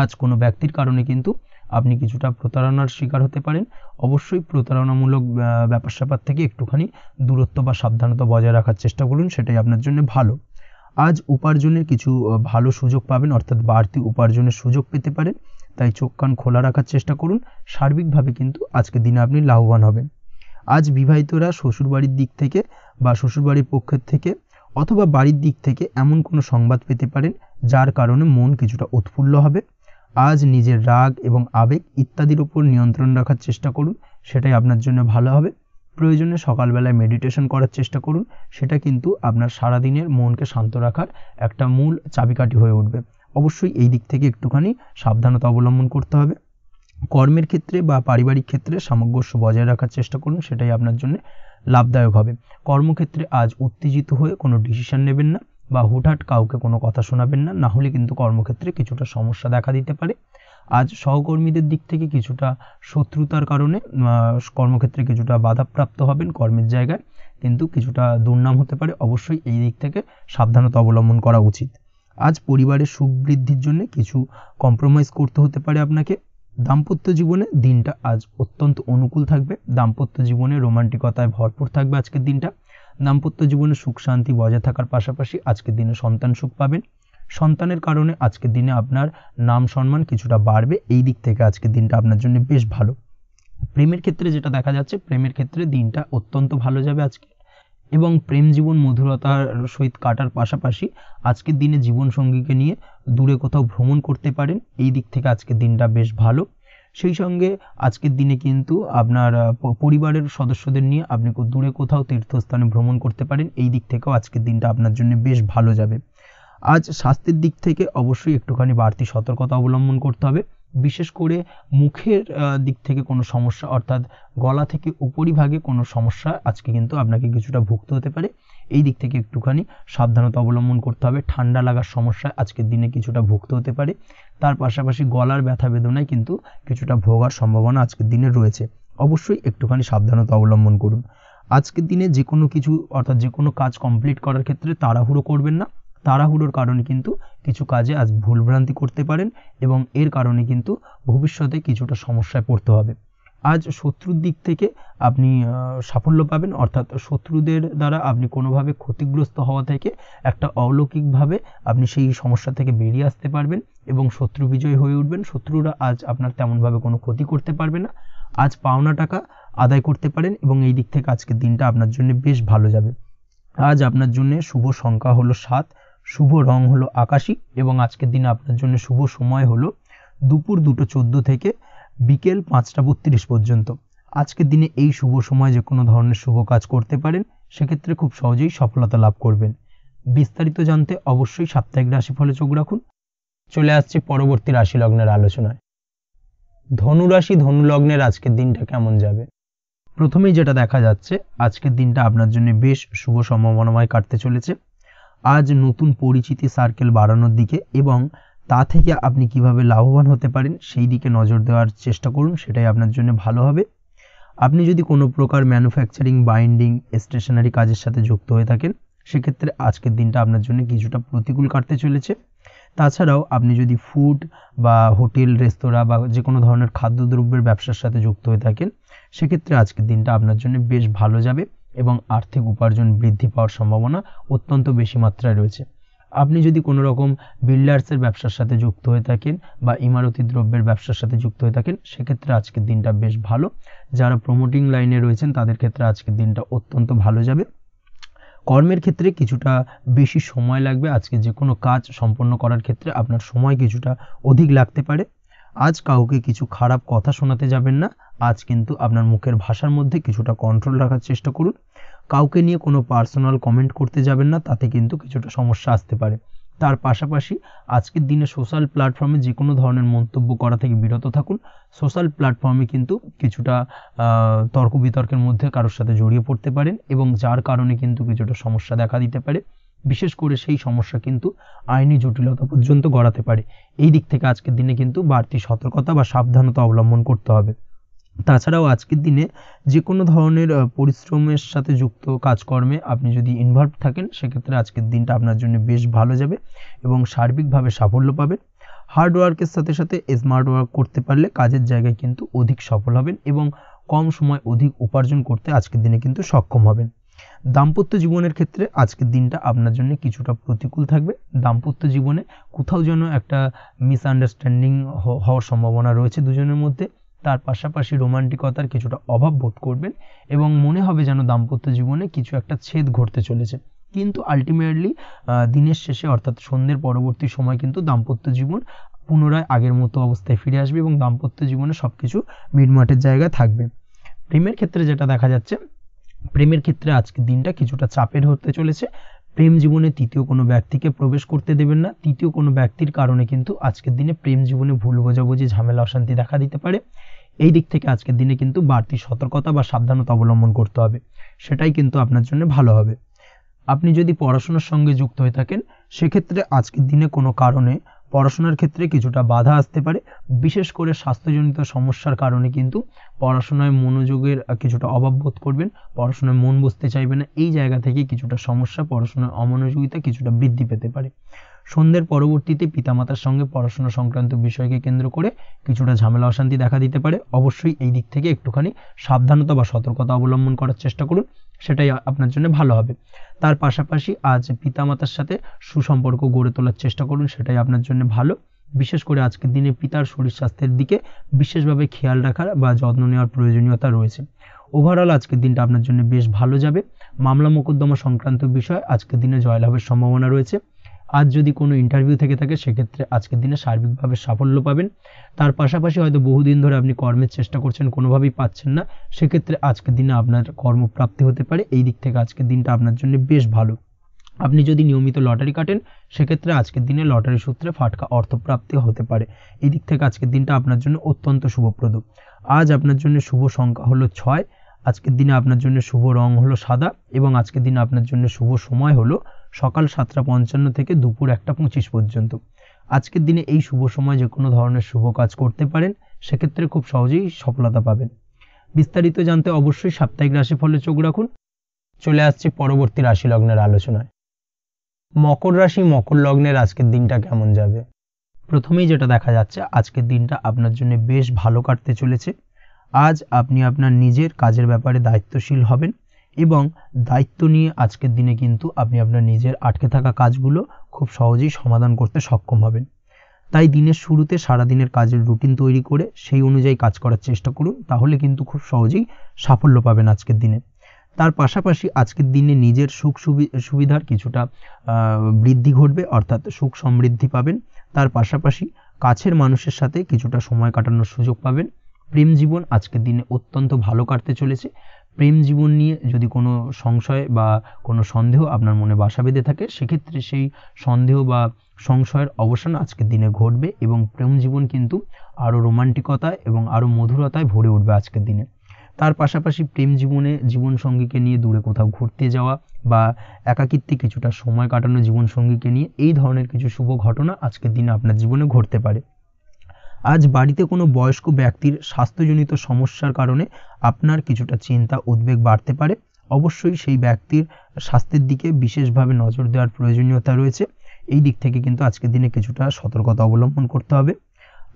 আজ কোনো ব্যক্তির কারণে কিন্তু আপনি কিছুটা প্রতারণার শিকার হতে পারেন। অবশ্যই প্রতারণামূলক ব্যাপার স্যাপার থেকে একটুখানি দূরত্ব বা সাবধানতা বজায় রাখার চেষ্টা করুন, সেটাই আপনার জন্য ভালো। আজ উপার্জনের কিছু ভালো সুযোগ পাবেন, অর্থাৎ বাড়তি উপার্জনের সুযোগ পেতে পারেন, তাই চোখ কান খোলা রাখার চেষ্টা করুন। সার্বিকভাবে কিন্তু আজকের দিনে আপনি লাভবান হবেন। আজ বিবাহিতরা শ্বশুরবাড়ির দিক থেকে বা শ্বশুরবাড়ির পক্ষের থেকে অথবা বাড়ির দিক থেকে এমন কোনো সংবাদ পেতে পারেন যার কারণে মন কিছুটা উৎফুল্ল হবে। আজ নিজের রাগ এবং আবেগ ইত্যাদির উপর নিয়ন্ত্রণ রাখার চেষ্টা করুন, সেটাই আপনার জন্য ভালো হবে। প্রয়োজনে সকালবেলায় মেডিটেশন করার চেষ্টা করুন, সেটা কিন্তু আপনার সারাদিনের মনকে শান্ত রাখার একটা মূল চাবিকাঠি হয়ে উঠবে। অবশ্যই এই দিক থেকে একটুখানি সাবধানতা অবলম্বন করতে হবে। কর্মের ক্ষেত্রে বা পারিবারিক ক্ষেত্রে সামঞ্জস্য বজায় রাখার চেষ্টা করুন, সেটাই আপনার জন্য লাভদায়ক হবে। কর্মক্ষেত্রে আজ উত্তেজিত হয়ে কোনো ডিসিশন নেবেন না বা হুটহাট কাউকে কোনো কথা শোনাবেন না, না হলে কিন্তু কর্মক্ষেত্রে কিছুটা সমস্যা দেখা দিতে পারে। আজ সহকর্মীদের দিক থেকে কিছুটা শত্রুতার কারণে কর্মক্ষেত্রে কিছুটা বাধাপ্রাপ্ত হবেন, কর্মের জায়গায় কিন্তু কিছুটা দুর্নাম হতে পারে। অবশ্যই এই দিক থেকে সাবধানতা অবলম্বন করা উচিত। আজ পরিবারের সুখ বৃদ্ধির জন্য কিছু কম্প্রোমাইজ করতে হতে পারে আপনাকে। দাম্পত্য জীবনে দিনটা আজ অত্যন্ত অনুকূল থাকবে। দাম্পত্য জীবনে রোমান্টিকতায় ভরপুর থাকবে আজকের দিনটা। দাম্পত্য জীবনে সুখ শান্তি বজায় থাকার পাশাপাশি আজকের দিনে সন্তান সুখ পাবেন। সন্তানের কারণে আজকের দিনে আপনার নাম সম্মান কিছুটা বাড়বে, এই দিক থেকে আজকের দিনটা আপনার জন্য বেশ ভালো। প্রেমের ক্ষেত্রে যেটা দেখা যাচ্ছে, প্রেমের ক্ষেত্রে দিনটা অত্যন্ত ভালো যাবে আজকে, এবং প্রেম জীবন মধুরতার সহিত কাটার পাশাপাশি আজকের দিনে জীবনসঙ্গীকে নিয়ে দূরে কোথাও ভ্রমণ করতে পারেন, এই দিক থেকে আজকের দিনটা বেশ ভালো। সেই সঙ্গে আজকের দিনে কিন্তু আপনার পরিবারের সদস্যদের নিয়ে আপনি দূরে কোথাও তীর্থস্থানে ভ্রমণ করতে পারেন, এই দিক থেকেও আজকের দিনটা আপনার জন্য বেশ ভালো যাবে। আজ স্বাস্থ্যের দিক থেকে অবশ্যই একটুখানি বাড়তি সতর্কতা অবলম্বন করতে হবে। বিশেষ করে মুখের দিক থেকে কোনো সমস্যা, অর্থাৎ গলা থেকে উপরিভাগে কোনো সমস্যা আজকে কিন্তু আপনাকে কিছুটা ভুগতে হতে পারে, এই দিক থেকে একটুখানি সাবধানতা অবলম্বন করতে হবে। ঠান্ডা লাগার সমস্যা আজকের দিনে কিছুটা ভুগতে হতে পারে, তার পাশাপাশি গলার ব্যথা বেদনায় কিন্তু কিছুটা ভোগার সম্ভাবনা আজকের দিনে রয়েছে। অবশ্যই একটুখানি সাবধানতা অবলম্বন করুন। আজকের দিনে যে কোনো কিছু, অর্থাৎ যে কোনো কাজ কমপ্লিট করার ক্ষেত্রে তাড়াহুড়ো করবেন না। তাড়াহুড়োর কারণে কিন্তু কিছু কাজে আজ ভুলভ্রান্তি করতে পারেন এবং এর কারণে কিন্তু ভবিষ্যতে কিছুটা সমস্যায় পড়তে হবে। আজ শত্রুর দিক থেকে আপনি সাফল্য পাবেন, অর্থাৎ শত্রুদের দ্বারা আপনি কোনোভাবে ক্ষতিগ্রস্ত হওয়া থেকে একটা অলৌকিকভাবে আপনি সেই সমস্যা থেকে বেরিয়ে আসতে পারবেন এবং শত্রু বিজয় হয়ে উঠবেন। শত্রুরা আজ আপনার তেমনভাবে কোনো ক্ষতি করতে পারবে না। আজ পাওনা টাকা আদায় করতে পারেন এবং এই দিক থেকে আজকের দিনটা আপনার জন্য বেশ ভালো যাবে। আজ আপনার জন্য শুভ সংখ্যা হলো 7, শুভ রং হলো আকাশী এবং আজকের দিনে আপনার জন্য শুভ সময় হলো দুপুর 2:14 থেকে বিকেল 5:32 পর্যন্ত। আজকের দিনে এই শুভ সময় যে কোনো ধরনের শুভ কাজ করতে পারেন, সেক্ষেত্রে খুব সহজেই সফলতা লাভ করবেন। বিস্তারিত জানতে অবশ্যই সাপ্তাহিক রাশিফলে চোখ রাখুন। চলে আসছে পরবর্তী রাশি লগ্নের আলোচনায়। ধনুরাশি ধনু লগ্নের আজকের দিনটা কেমন যাবে? প্রথমেই যেটা দেখা যাচ্ছে, আজকের দিনটা আপনার জন্য বেশ শুভ সম্ভাবনাময় কাটতে চলেছে। আজ নতুন পরিচিতি সার্কেল বাড়ানোর দিকে এবং তা থেকে আপনি কিভাবে লাভবান হতে পারেন সেই দিকে নজর দেওয়ার চেষ্টা করুন, সেটাই আপনার জন্য ভালো হবে। আপনি যদি কোনো প্রকার ম্যানুফ্যাকচারিং, বাইন্ডিং, স্টেশনারি কাজের সাথে যুক্ত হয়ে থাকেন, সেক্ষেত্রে আজকের দিনটা আপনার জন্য কিছুটা প্রতিকূল কাটতে চলেছে। তাছাড়াও আপনি যদি ফুড বা হোটেল, রেস্তোরাঁ বা যে কোনো ধরনের খাদ্যদ্রব্যের ব্যবসার সাথে যুক্ত হয়ে থাকেন, সেক্ষেত্রে আজকের দিনটা আপনার জন্য বেশ ভালো যাবে এবং আর্থিক উপার্জন বৃদ্ধি পাওয়ার সম্ভাবনা অত্যন্ত বেশি মাত্রায় রয়েছে। আপনি যদি কোনো রকম বিল্ডার্সের ব্যবসার সাথে যুক্ত হয়ে থাকেন বা ইমারতি দ্রব্যের ব্যবসার সাথে যুক্ত হয়ে থাকেন, সেক্ষেত্রে আজকের দিনটা বেশ ভালো। যারা প্রমোটিং লাইনে রয়েছেন তাদের ক্ষেত্রে আজকের দিনটা অত্যন্ত ভালো যাবে। কর্মের ক্ষেত্রে কিছুটা বেশি সময় লাগবে। আজকে যে কোনো কাজ সম্পন্ন করার ক্ষেত্রে আপনার সময় কিছুটা অধিক লাগতে পারে। আজ কাউকে কিছু খারাপ কথা শোনাতে যাবেন না। আজ কিন্তু আপনার মুখের ভাষার মধ্যে কিছুটা কন্ট্রোল রাখার চেষ্টা করুন। কাউকে নিয়ে কোনো পার্সোনাল কমেন্ট করতে যাবেন না, তাতে কিন্তু কিছুটা সমস্যা আসতে পারে। তার পাশাপাশি আজকের দিনে সোশ্যাল প্ল্যাটফর্মে যে কোনো ধরনের মন্তব্য করা থেকে বিরত থাকুন। সোশ্যাল প্ল্যাটফর্মে কিন্তু কিছুটা তর্ক বিতর্কের মধ্যে কারোর সাথে জড়িয়ে পড়তে পারেন এবং যার কারণে কিন্তু কিছুটা সমস্যা দেখা দিতে পারে। বিশেষ করে সেই সমস্যা কিন্তু আইনি জটিলতা পর্যন্ত গড়াতে পারে। এই দিক থেকে আজকের দিনে কিন্তু বাড়তি সতর্কতা বা সাবধানতা অবলম্বন করতে হবে। তাছাড়াও আজকের দিনে যে কোনো ধরনের পরিশ্রমের সাথে যুক্ত কাজকর্মে আপনি যদি ইনভলভ থাকেন, সেক্ষেত্রে আজকের দিনটা আপনার জন্য বেশ ভালো যাবে এবং সার্বিকভাবে সাফল্য পাবেন। হার্ড ওয়ার্কের সাথে সাথে স্মার্ট ওয়ার্ক করতে পারলে কাজের জায়গায় কিন্তু অধিক সফল হবেন এবং কম সময় অধিক উপার্জন করতে আজকের দিনে কিন্তু সক্ষম হবেন। দাম্পত্য জীবনের ক্ষেত্রে আজকের দিনটা আপনার জন্য কিছুটা প্রতিকূল থাকবে। দাম্পত্য জীবনে কোথাও যেন একটা মিসআন্ডারস্ট্যান্ডিং হওয়ার সম্ভাবনা রয়েছে দুজনের মধ্যে। তার পাশাপাশি রোমান্টিকতার কিছুটা অভাব বোধ করবেন এবং মনে হবে যেন দাম্পত্য জীবনে কিছু একটা ছেদ ঘটতে চলেছে। কিন্তু আলটিমেটলি দিনের শেষে, অর্থাৎ সন্ধ্যের পরবর্তী সময় কিন্তু দাম্পত্য জীবন পুনরায় আগের মতো অবস্থায় ফিরে আসবে এবং দাম্পত্য জীবনে সবকিছু মিটমাটের জায়গায় থাকবে। প্রেমের ক্ষেত্রে যেটা দেখা যাচ্ছে, প্রেমের ক্ষেত্রে আজকের দিনটা কিছুটা চাপের হতে চলেছে। প্রেম জীবনে তৃতীয় কোনো ব্যক্তিকে প্রবেশ করতে দেবেন না। তৃতীয় কোনো ব্যক্তির কারণে কিন্তু আজকের দিনে প্রেম জীবনে ভুল বোঝাবুঝি, ঝামেলা, অশান্তি দেখা দিতে পারে। এই দিক থেকে আজকের দিনে কিন্তু বাড়তি সতর্কতা বা সাবধানতা অবলম্বন করতে হবে, সেটাই কিন্তু আপনার জন্য ভালো হবে। আপনি যদি পড়াশোনার সঙ্গে যুক্ত হয়ে থাকেন সেক্ষেত্রে আজকের দিনে কোনো কারণে পড়াশোনার ক্ষেত্রে কিছুটা বাধা আসতে পারে। বিশেষ করে স্বাস্থ্যজনিত সমস্যার কারণে কিন্তু পড়াশোনায় মনোযোগের কিছুটা অভাব বোধ করবেন, পড়াশোনায় মন বসতে চাইবে না। এই জায়গা থেকে কিছুটা সমস্যা, পড়াশোনার অমনোযোগিতা কিছুটা বৃদ্ধি পেতে পারে। সন্ধ্যের পরবর্তীতে পিতামাতার সঙ্গে পড়াশোনা সংক্রান্ত বিষয়কে কেন্দ্র করে কিছুটা ঝামেলা, অশান্তি দেখা দিতে পারে। অবশ্যই এই দিক থেকে একটুখানি সাবধানতা বা সতর্কতা অবলম্বন করার চেষ্টা করুন, সেটাই আপনার জন্য ভালো হবে। তার পাশাপাশি আজ পিতামাতার সাথে সুসম্পর্ক গড়ে তোলার চেষ্টা করুন, সেটাই আপনার জন্য ভালো। বিশেষ করে আজকের দিনে পিতার শরীর স্বাস্থ্যের দিকে বিশেষভাবে খেয়াল রাখার বা যত্ন নেওয়ার প্রয়োজনীয়তা রয়েছে। ওভারঅল আজকের দিনটা আপনার জন্য বেশ ভালো যাবে। মামলা মোকদ্দমা সংক্রান্ত বিষয় আজকের দিনে জয়লাভের সম্ভাবনা রয়েছে। আজ যদি কোনো ইন্টারভিউ থেকে থাকে সেক্ষেত্রে আজকের দিনে সার্বিকভাবে সাফল্য পাবেন। তার পাশাপাশি হয়তো বহুদিন ধরে আপনি কর্মের চেষ্টা করছেন, কোনোভাবেই পাচ্ছেন না, সেক্ষেত্রে আজকের দিনে আপনার কর্মপ্রাপ্তি হতে পারে। এই দিক থেকে আজকের দিনটা আপনার জন্য বেশ ভালো। আপনি যদি নিয়মিত লটারি কাটেন সেক্ষেত্রে আজকের দিনে লটারি সূত্রে ফাটকা অর্থপ্রাপ্তি হতে পারে। এই দিক থেকে আজকের দিনটা আপনার জন্য অত্যন্ত শুভপ্রদ। আজ আপনার জন্য শুভ সংখ্যা হলো 6। আজকের দিনে আপনার জন্য শুভ রং হলো সাদা এবং আজকের দিনে আপনার জন্য শুভ সময় হলো সকাল 7:55 থেকে দুপুর 1:25 পর্যন্ত। আজকের দিনে এই শুভ সময় যে কোনো ধরনের শুভ কাজ করতে পারেন, সেক্ষেত্রে খুব সহজেই সফলতা পাবেন। বিস্তারিত জানতে অবশ্যই সাপ্তাহিক রাশিফলে চোখ রাখুন। চলে আসছি পরবর্তী রাশি লগ্নের আলোচনায়। মকর রাশি, মকর লগ্নের আজকের দিনটা কেমন যাবে? প্রথমেই যেটা দেখা যাচ্ছে, আজকের দিনটা আপনার জন্য বেশ ভালো কাটতে চলেছে। আজ আপনি আপনার নিজের কাজের ব্যাপারে দায়িত্বশীল হবেন এবং দায়িত্ব নিয়ে আজকের দিনে কিন্তু আপনি আপনার নিজের আটকে থাকা কাজগুলো খুব সহজেই সমাধান করতে সক্ষম হবেন। তাই দিনের শুরুতে সারাদিনের কাজের রুটিন তৈরি করে সেই অনুযায়ী কাজ করার চেষ্টা করুন, তাহলে কিন্তু খুব সহজেই সাফল্য পাবেন আজকের দিনে। তার পাশাপাশি আজকের দিনে নিজের সুখ সুবিধার কিছুটা বৃদ্ধি ঘটবে, অর্থাৎ সুখ সমৃদ্ধি পাবেন। তার পাশাপাশি কাছের মানুষের সাথে কিছুটা সময় কাটানোর সুযোগ পাবেন। প্রেম জীবন আজকের দিনে অত্যন্ত ভালো কাটতে চলেছে। প্রেম জীবন নিয়ে যদি কোনো সংশয় বা কোনো সন্দেহ আপনার মনে বাসা বেঁধে থাকে সেক্ষেত্রে সেই সন্দেহ বা সংশয়ের অবসান আজকের দিনে ঘটবে এবং প্রেম জীবন কিন্তু আরও রোমান্টিকতায় এবং আরও মধুরতায় ভরে উঠবে আজকের দিনে। তার পাশাপাশি প্রেম জীবনে জীবনসঙ্গীকে নিয়ে দূরে কোথাও ঘুরতে যাওয়া বা একাকিত্বে কিছুটা সময় কাটানো জীবনসঙ্গীকে নিয়ে, এই ধরনের কিছু শুভ ঘটনা আজকের দিনে আপনার জীবনে ঘটতে পারে। আজ বাড়িতে কোনো বয়স্ক ব্যক্তির স্বাস্থ্যজনিত সমস্যার কারণে আপনার কিছুটা চিন্তা উদ্বেগ বাড়তে পারে। অবশ্যই সেই ব্যক্তির স্বাস্থ্যের দিকে বিশেষভাবে নজর দেওয়ার প্রয়োজনীয়তা রয়েছে। এই দিক থেকে কিন্তু আজকের দিনে কিছুটা সতর্কতা অবলম্বন করতে হবে।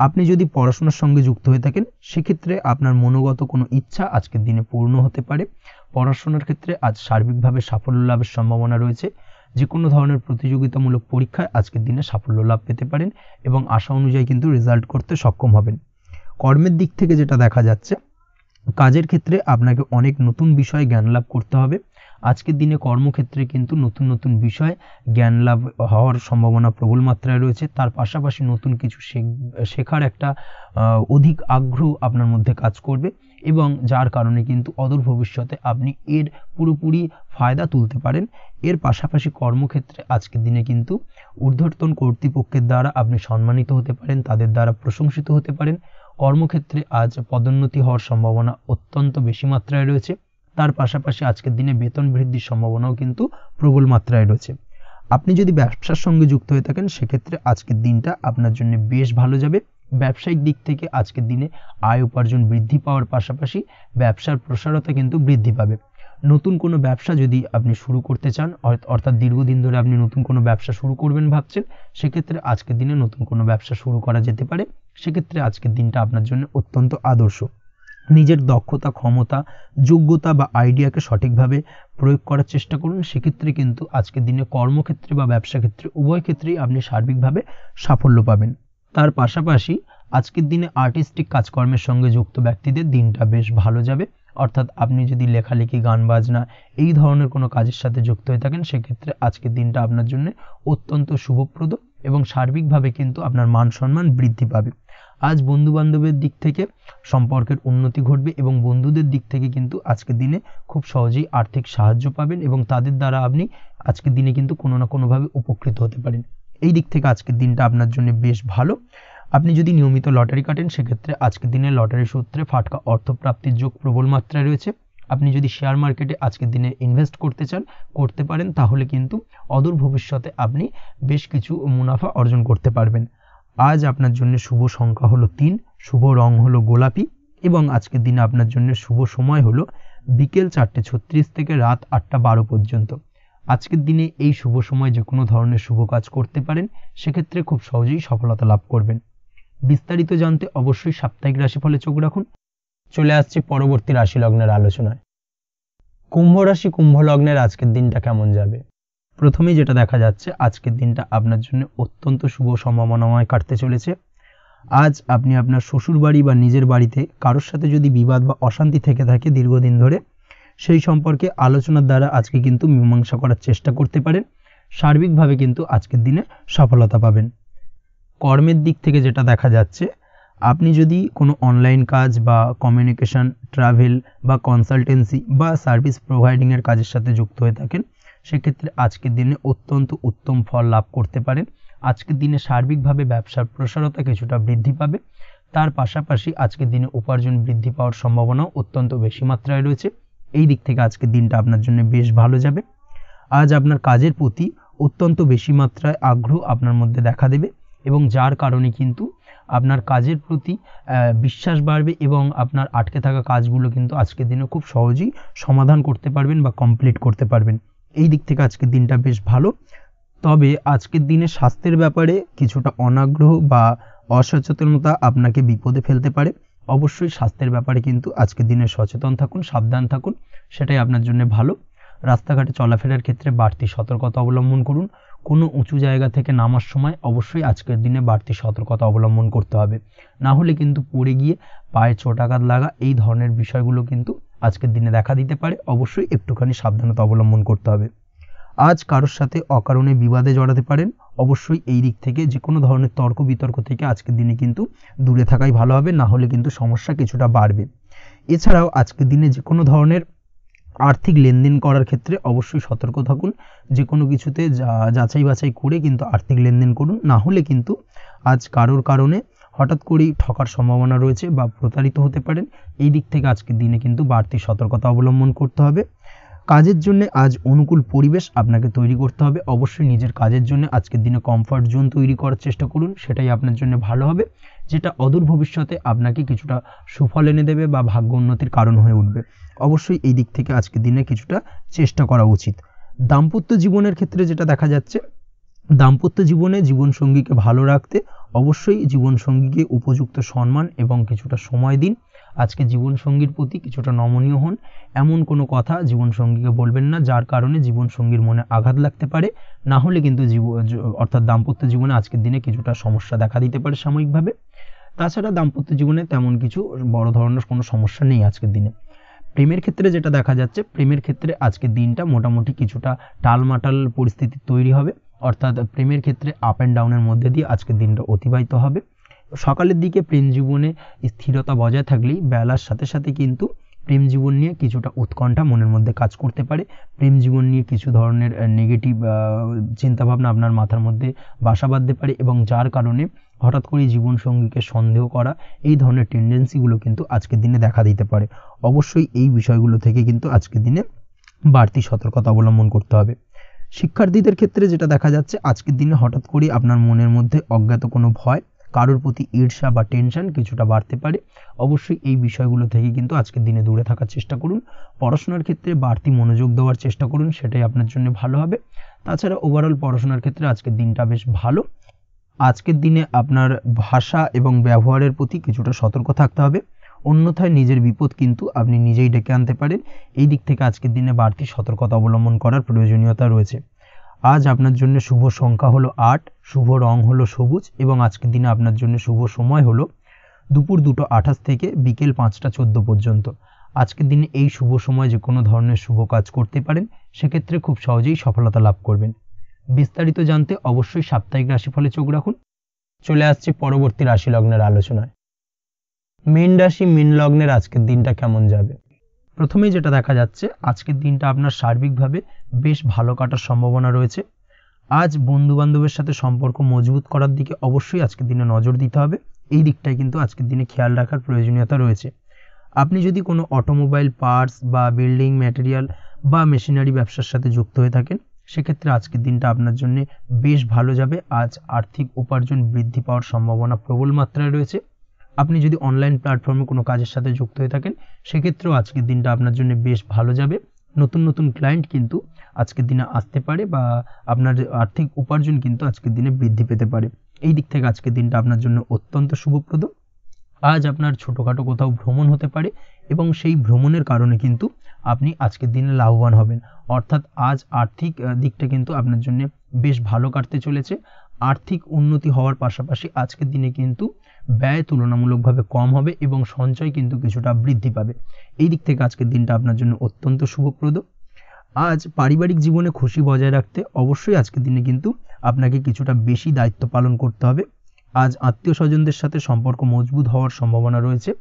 আপনি যদি পড়াশোনার সঙ্গে যুক্ত হয়ে থাকেন সেক্ষেত্রে আপনার মনোগত কোনো ইচ্ছা আজকের দিনে পূর্ণ হতে পারে। পড়াশোনার ক্ষেত্রে আজ সার্বিকভাবে সাফল্য লাভের সম্ভাবনা রয়েছে। যে কোনো ধরনের প্রতিযোগিতামূলক পরীক্ষায় আজকের দিনে সাফল্য লাভ পেতে পারেন এবং আশা অনুযায়ী কিন্তু রেজাল্ট করতে সক্ষম হবেন। কর্মের দিক থেকে যেটা দেখা যাচ্ছে, কাজের ক্ষেত্রে আপনাকে অনেক নতুন বিষয়ে জ্ঞান লাভ করতে হবে। আজকের দিনে কর্মক্ষেত্রে কিন্তু নতুন নতুন বিষয় জ্ঞান লাভ হওয়ার সম্ভাবনা প্রবল মাত্রায় রয়েছে। তার পাশাপাশি নতুন কিছু শেখার একটা অধিক আগ্রহ আপনার মধ্যে কাজ করবে এবং যার কারণে কিন্তু অদূর ভবিষ্যতে আপনি এর পুরোপুরি ফায়দা তুলতে পারেন। এর পাশাপাশি কর্মক্ষেত্রে আজকের দিনে কিন্তু ঊর্ধ্বতন কর্তৃপক্ষের দ্বারা আপনি সম্মানিত হতে পারেন, তাদের দ্বারা প্রশংসিত হতে পারেন। কর্মক্ষেত্রে আজ পদোন্নতি হওয়ার সম্ভাবনা অত্যন্ত বেশি মাত্রায় রয়েছে। তার পাশাপাশি আজকের দিনে বেতন বৃদ্ধির সম্ভাবনাও কিন্তু প্রবল মাত্রায় রয়েছে। আপনি যদি ব্যবসার সঙ্গে যুক্ত হয়ে থাকেন সেক্ষেত্রে আজকের দিনটা আপনার জন্য বেশ ভালো যাবে। ব্যবসায়িক দিক থেকে আজকের দিনে আয় উপার্জন বৃদ্ধি পাওয়ার পাশাপাশি ব্যবসার প্রসারতা কিন্তু বৃদ্ধি পাবে। নতুন কোনো ব্যবসা যদি আপনি শুরু করতে চান, অর্থাৎ দীর্ঘদিন ধরে আপনি নতুন কোনো ব্যবসা শুরু করবেন ভাবছেন, সেক্ষেত্রে আজকের দিনে নতুন কোনো ব্যবসা শুরু করা যেতে পারে। সেক্ষেত্রে আজকের দিনটা আপনার জন্য অত্যন্ত আদর্শ। নিজের দক্ষতা, ক্ষমতা, যোগ্যতা বা আইডিয়াকে সঠিকভাবে প্রয়োগ করার চেষ্টা করুন। সেক্ষেত্রে কিন্তু আজকের দিনে কর্মক্ষেত্রে বা ব্যবসা ক্ষেত্রে উভয় ক্ষেত্রেই আপনি সার্বিকভাবে সাফল্য পাবেন। তার পাশাপাশি আজকের দিনে আর্টিস্টিক কাজকর্মের সঙ্গে যুক্ত ব্যক্তিদের দিনটা বেশ ভালো যাবে। অর্থাৎ আপনি যদি লেখালেখি, গান বাজনা এই ধরনের কোনো কাজের সাথে যুক্ত হয়ে থাকেন সেক্ষেত্রে আজকের দিনটা আপনার জন্য অত্যন্ত শুভপ্রদ এবং সার্বিকভাবে কিন্তু আপনার মান সম্মান বৃদ্ধি পাবে। আজ বন্ধু বান্ধবের দিক থেকে সম্পর্কের উন্নতি ঘটবে এবং বন্ধুদের দিক থেকে কিন্তু আজকের দিনে খুব সহজেই আর্থিক সাহায্য পাবেন এবং তাদের দ্বারা আপনি আজকের দিনে কিন্তু কোনো না কোনোভাবে উপকৃত হতে পারেন। এই দিক থেকে আজকের দিনটা আপনার জন্য বেশ ভালো। আপনি যদি নিয়মিত লটারি কাটেন সেক্ষেত্রে আজকের দিনে লটারি সূত্রে ফাটকা অর্থপ্রাপ্তির যোগ প্রবল মাত্রায় রয়েছে। আপনি যদি শেয়ার মার্কেটে আজকের দিনে ইনভেস্ট করতে চান করতে পারেন, তাহলে কিন্তু অদূর ভবিষ্যতে আপনি বেশ কিছু মুনাফা অর্জন করতে পারবেন। আজ আপনার জন্য শুভ সংখ্যা হলো 3, শুভ রং হলো গোলাপি এবং আজকের দিনে আপনার জন্য শুভ সময় হলো বিকেল 4:36 থেকে রাত 8:12 পর্যন্ত। আজকের দিনে এই শুভ সময় যে কোনো ধরনের শুভ কাজ করতে পারেন, সেক্ষেত্রে খুব সহজেই সফলতা লাভ করবেন। বিস্তারিত জানতে অবশ্যই সাপ্তাহিক রাশিফলে চোখ রাখুন। চলে আসছে পরবর্তী রাশি লগ্নের আলোচনায়। কুম্ভ রাশি কুম্ভ লগ্নের আজকের দিনটা কেমন যাবে? প্রথমেই যেটা দেখা যাচ্ছে, আজকের দিনটা আপনার জন্য অত্যন্ত শুভ সম্ভাবনাময় কাটতে চলেছে। আজ আপনি আপনার শ্বশুর বাড়ি বা নিজের বাড়িতে কারোর সাথে যদি বিবাদ বা অশান্তি থেকে থাকে দীর্ঘদিন ধরে, সেই সম্পর্কে আলোচনার দ্বারা আজকে কিন্তু মীমাংসা করার চেষ্টা করতে পারেন। সার্বিকভাবে কিন্তু আজকের দিনে সফলতা পাবেন। কর্মের দিক থেকে যেটা দেখা যাচ্ছে, আপনি যদি কোনো অনলাইন কাজ বা কমিউনিকেশন, ট্রাভেল বা কনসালটেন্সি বা সার্ভিস প্রোভাইডিংয়ের কাজের সাথে যুক্ত হয়ে থাকেন, সেক্ষেত্রে আজকের দিনে অত্যন্ত উত্তম ফল লাভ করতে পারেন। আজকের দিনে সার্বিকভাবে ব্যবসার প্রসারতা কিছুটা বৃদ্ধি পাবে। তার পাশাপাশি আজকের দিনে উপার্জন বৃদ্ধি পাওয়ার সম্ভাবনাও অত্যন্ত বেশি মাত্রায় রয়েছে। এই দিক থেকে আজকের দিনটা আপনার জন্য বেশ ভালো যাবে। আজ আপনার কাজের প্রতি অত্যন্ত বেশি মাত্রায় আগ্রহ আপনার মধ্যে দেখা দেবে এবং যার কারণে কিন্তু আপনার কাজের প্রতি বিশ্বাস বাড়বে এবং আপনার আটকে থাকা কাজগুলো কিন্তু আজকের দিনে খুব সহজেই সমাধান করতে পারবেন বা কমপ্লিট করতে পারবেন। এই দিক থেকে আজকের দিনটা বেশ ভালো। তবে আজকের দিনে স্বাস্থ্যের ব্যাপারে কিছুটা অনাগ্রহ বা অসচেতনতা আপনাকে বিপদে ফেলতে পারে। অবশ্যই স্বাস্থ্যের ব্যাপারে কিন্তু আজকের দিনে সচেতন থাকুন, সাবধান থাকুন, সেটাই আপনার জন্য ভালো। রাস্তাঘাটে চলাফেরার ক্ষেত্রে বাড়তি সতর্কতা অবলম্বন করুন। কোনো উঁচু জায়গা থেকে নামার সময় অবশ্যই আজকের দিনে বাড়তি সতর্কতা অবলম্বন করতে হবে, না হলে কিন্তু পড়ে গিয়ে পায়ে চোটাঘাত লাগা এই ধরনের বিষয়গুলো কিন্তু আজকের দিনে দেখা দিতে পারে। অবশ্যই একটুখানি সাবধানতা অবলম্বন করতে হবে। আজ কারোর সাথে অকারণে বিবাদে জড়াতে পারেন। অবশ্যই এই দিক থেকে যে কোনো ধরনের তর্ক বিতর্ক থেকে আজকের দিনে কিন্তু দূরে থাকাই ভালো হবে, না হলে কিন্তু সমস্যা কিছুটা বাড়বে। এছাড়াও আজকের দিনে যে কোনো ধরনের আর্থিক লেনদেন করার ক্ষেত্রে অবশ্যই সতর্ক থাকুন। যে কোনো কিছুতে যাচাই বাছাই করে কিন্তু আর্থিক লেনদেন করুন, না হলে কিন্তু আজ কারোর কারণে হঠাৎ করেই ঠকার সম্ভাবনা রয়েছে বা প্রতারিত হতে পারেন। এই দিক থেকে আজকের দিনে কিন্তু বাড়তি সতর্কতা অবলম্বন করতে হবে। কাজের জন্য আজ অনুকূল পরিবেশ আপনাকে তৈরি করতে হবে। অবশ্যই নিজের কাজের জন্য আজকের দিনে কমফর্ট জোন তৈরি করার চেষ্টা করুন, সেটাই আপনার জন্য ভালো হবে, যেটা অদূর ভবিষ্যতে আপনাকে কিছুটা সুফল এনে দেবে বা ভাগ্য উন্নতির কারণ হয়ে উঠবে। অবশ্যই এই দিক থেকে আজকের দিনে কিছুটা চেষ্টা করা উচিত। দাম্পত্য জীবনের ক্ষেত্রে যেটা দেখা যাচ্ছে, দাম্পত্য জীবনে জীবনসঙ্গীকে ভালো রাখতে অবশ্যই জীবনসঙ্গীকে উপযুক্ত সম্মান এবং কিছুটা সময় দিন। আজকে জীবনসঙ্গীর প্রতি কিছুটা নমনীয় হন। এমন কোনো কথা জীবনসঙ্গীকে বলবেন না যার কারণে জীবনসঙ্গীর মনে আঘাত লাগতে পারে, না হলে কিন্তু অর্থাৎ দাম্পত্য জীবনে আজকের দিনে কিছুটা সমস্যা দেখা দিতে পারে সাময়িকভাবে। তাছাড়া দাম্পত্য জীবনে তেমন কিছু বড় ধরনের কোনো সমস্যা নেই আজকের দিনে। প্রেমের ক্ষেত্রে যেটা দেখা যাচ্ছে, প্রেমের ক্ষেত্রে আজকের দিনটা মোটামুটি কিছুটা টালমাটাল পরিস্থিতি তৈরি হবে, অর্থাৎ প্রেমের ক্ষেত্রে আপ অ্যান্ড ডাউনের মধ্যে দিয়ে আজকের দিনটা অতিবাহিত হবে। সকালের দিকে প্রেম জীবনে স্থিরতা বজায় থাকলেই বেলার সাথে সাথে কিন্তু প্রেম জীবন নিয়ে কিছুটা উৎকণ্ঠা মনের মধ্যে কাজ করতে পারে। প্রেম জীবন নিয়ে কিছু ধরনের নেগেটিভ চিন্তাভাবনা আপনার মাথার মধ্যে বাসা বাঁধতে পারে এবং যার কারণে হঠাৎ করে জীবনসঙ্গীকে সন্দেহ করা এই ধরনের টেন্ডেন্সিগুলো কিন্তু আজকের দিনে দেখা দিতে পারে। অবশ্যই এই বিষয়গুলো থেকে কিন্তু আজকের দিনে বাড়তি সতর্কতা অবলম্বন করতে হবে। শিক্ষার্থীদের ক্ষেত্রে যেটা দেখা যাচ্ছে, আজকের দিনে হঠাৎ করে আপনার মনের মধ্যে অজ্ঞাত কোনো ভয়, কারোর প্রতি ঈর্ষা বা টেনশন কিছুটা বাড়তে পারে। অবশ্যই এই বিষয়গুলো থেকে কিন্তু আজকের দিনে দূরে থাকার চেষ্টা করুন। পড়াশোনার ক্ষেত্রে বাড়তি মনোযোগ দেওয়ার চেষ্টা করুন, সেটাই আপনার জন্য ভালো হবে। তাছাড়া ওভারঅল পড়াশোনার ক্ষেত্রে আজকের দিনটা বেশ ভালো। আজকের দিনে আপনার ভাষা এবং ব্যবহারের প্রতি কিছুটা সতর্ক থাকতে হবে, অন্যথায় নিজের বিপদ কিন্তু আপনি নিজেই ডেকে আনতে পারেন। এই দিক থেকে আজকের দিনে বাড়তি সতর্কতা অবলম্বন করার প্রয়োজনীয়তা রয়েছে। আজ আপনার জন্য শুভ সংখ্যা হলো 8, শুভ রং হলো সবুজ এবং আজকের দিনে আপনার জন্য শুভ সময় হলো দুপুর 2:28 থেকে বিকেল 5:14 পর্যন্ত। আজকের দিনে এই শুভ সময় যে কোনো ধরনের শুভ কাজ করতে পারেন, সেক্ষেত্রে খুব সহজেই সফলতা লাভ করবেন। বিস্তারিত জানতে অবশ্যই সাপ্তাহিক রাশিফলে চোখ রাখুন। চলে আসছি পরবর্তী রাশি লগ্নের আলোচনায়। মীন রাশি মীন লগ্নের আজকের দিনটা কেমন যাবে। প্রথমেই যেটা দেখা যাচ্ছে, আজকের দিনটা আপনার সার্বিকভাবে বেশ ভালো কাটার সম্ভাবনা রয়েছে। আজ বন্ধু বান্ধবের সাথে সম্পর্ক মজবুত করার দিকে অবশ্যই আজকের দিনে নজর দিতে হবে। এই দিকটাই কিন্তু আজকের দিনে খেয়াল রাখার প্রয়োজনীয়তা রয়েছে। আপনি যদি কোনো অটোমোবাইল পার্টস বা বিল্ডিং ম্যাটেরিয়াল বা মেশিনারি ব্যবসার সাথে যুক্ত হয়ে থাকেন, সেক্ষেত্রে আজকের দিনটা আপনার জন্য বেশ ভালো যাবে। আজ আর্থিক উপার্জন বৃদ্ধি পাওয়ার সম্ভাবনা প্রবল মাত্রায় রয়েছে। আপনি যদি অনলাইন প্ল্যাটফর্মে কোনো কাজের সাথে যুক্ত হয়ে থাকেন, সেক্ষেত্রেও আজকের দিনটা আপনার জন্য বেশ ভালো যাবে। নতুন নতুন ক্লায়েন্ট কিন্তু আজকের দিনে আসতে পারে বা আপনার আর্থিক উপার্জন কিন্তু আজকের দিনে বৃদ্ধি পেতে পারে। এই দিক থেকে আজকের দিনটা আপনার জন্য অত্যন্ত শুভপ্রদ। আজ আপনার ছোটোখাটো কোথাও ভ্রমণ হতে পারে এবং সেই ভ্রমণের কারণে কিন্তু আপনি আজকের দিনে লাভবান হবেন। অর্থাৎ আজ আর্থিক দিকটা কিন্তু আপনার জন্য বেশ ভালো কাটতে চলেছে। আর্থিক উন্নতি হওয়ার পাশাপাশি আজকের দিনে কিন্তু ব্যয় তুলনামূলকভাবে কম হবে এবং সঞ্চয় কিন্তু কিছুটা বৃদ্ধি পাবে। এই দিক থেকে আজকের দিনটা আপনার জন্য অত্যন্ত শুভপ্রদ। আজ পারিবারিক জীবনে খুশি বজায় রাখতে অবশ্যই আজকের দিনে কিন্তু আপনাকে কিছুটা বেশি দায়িত্ব পালন করতে হবে। আজ আত্মীয় স্বজনদের সাথে সম্পর্ক মজবুত হওয়ার সম্ভাবনা রয়েছে।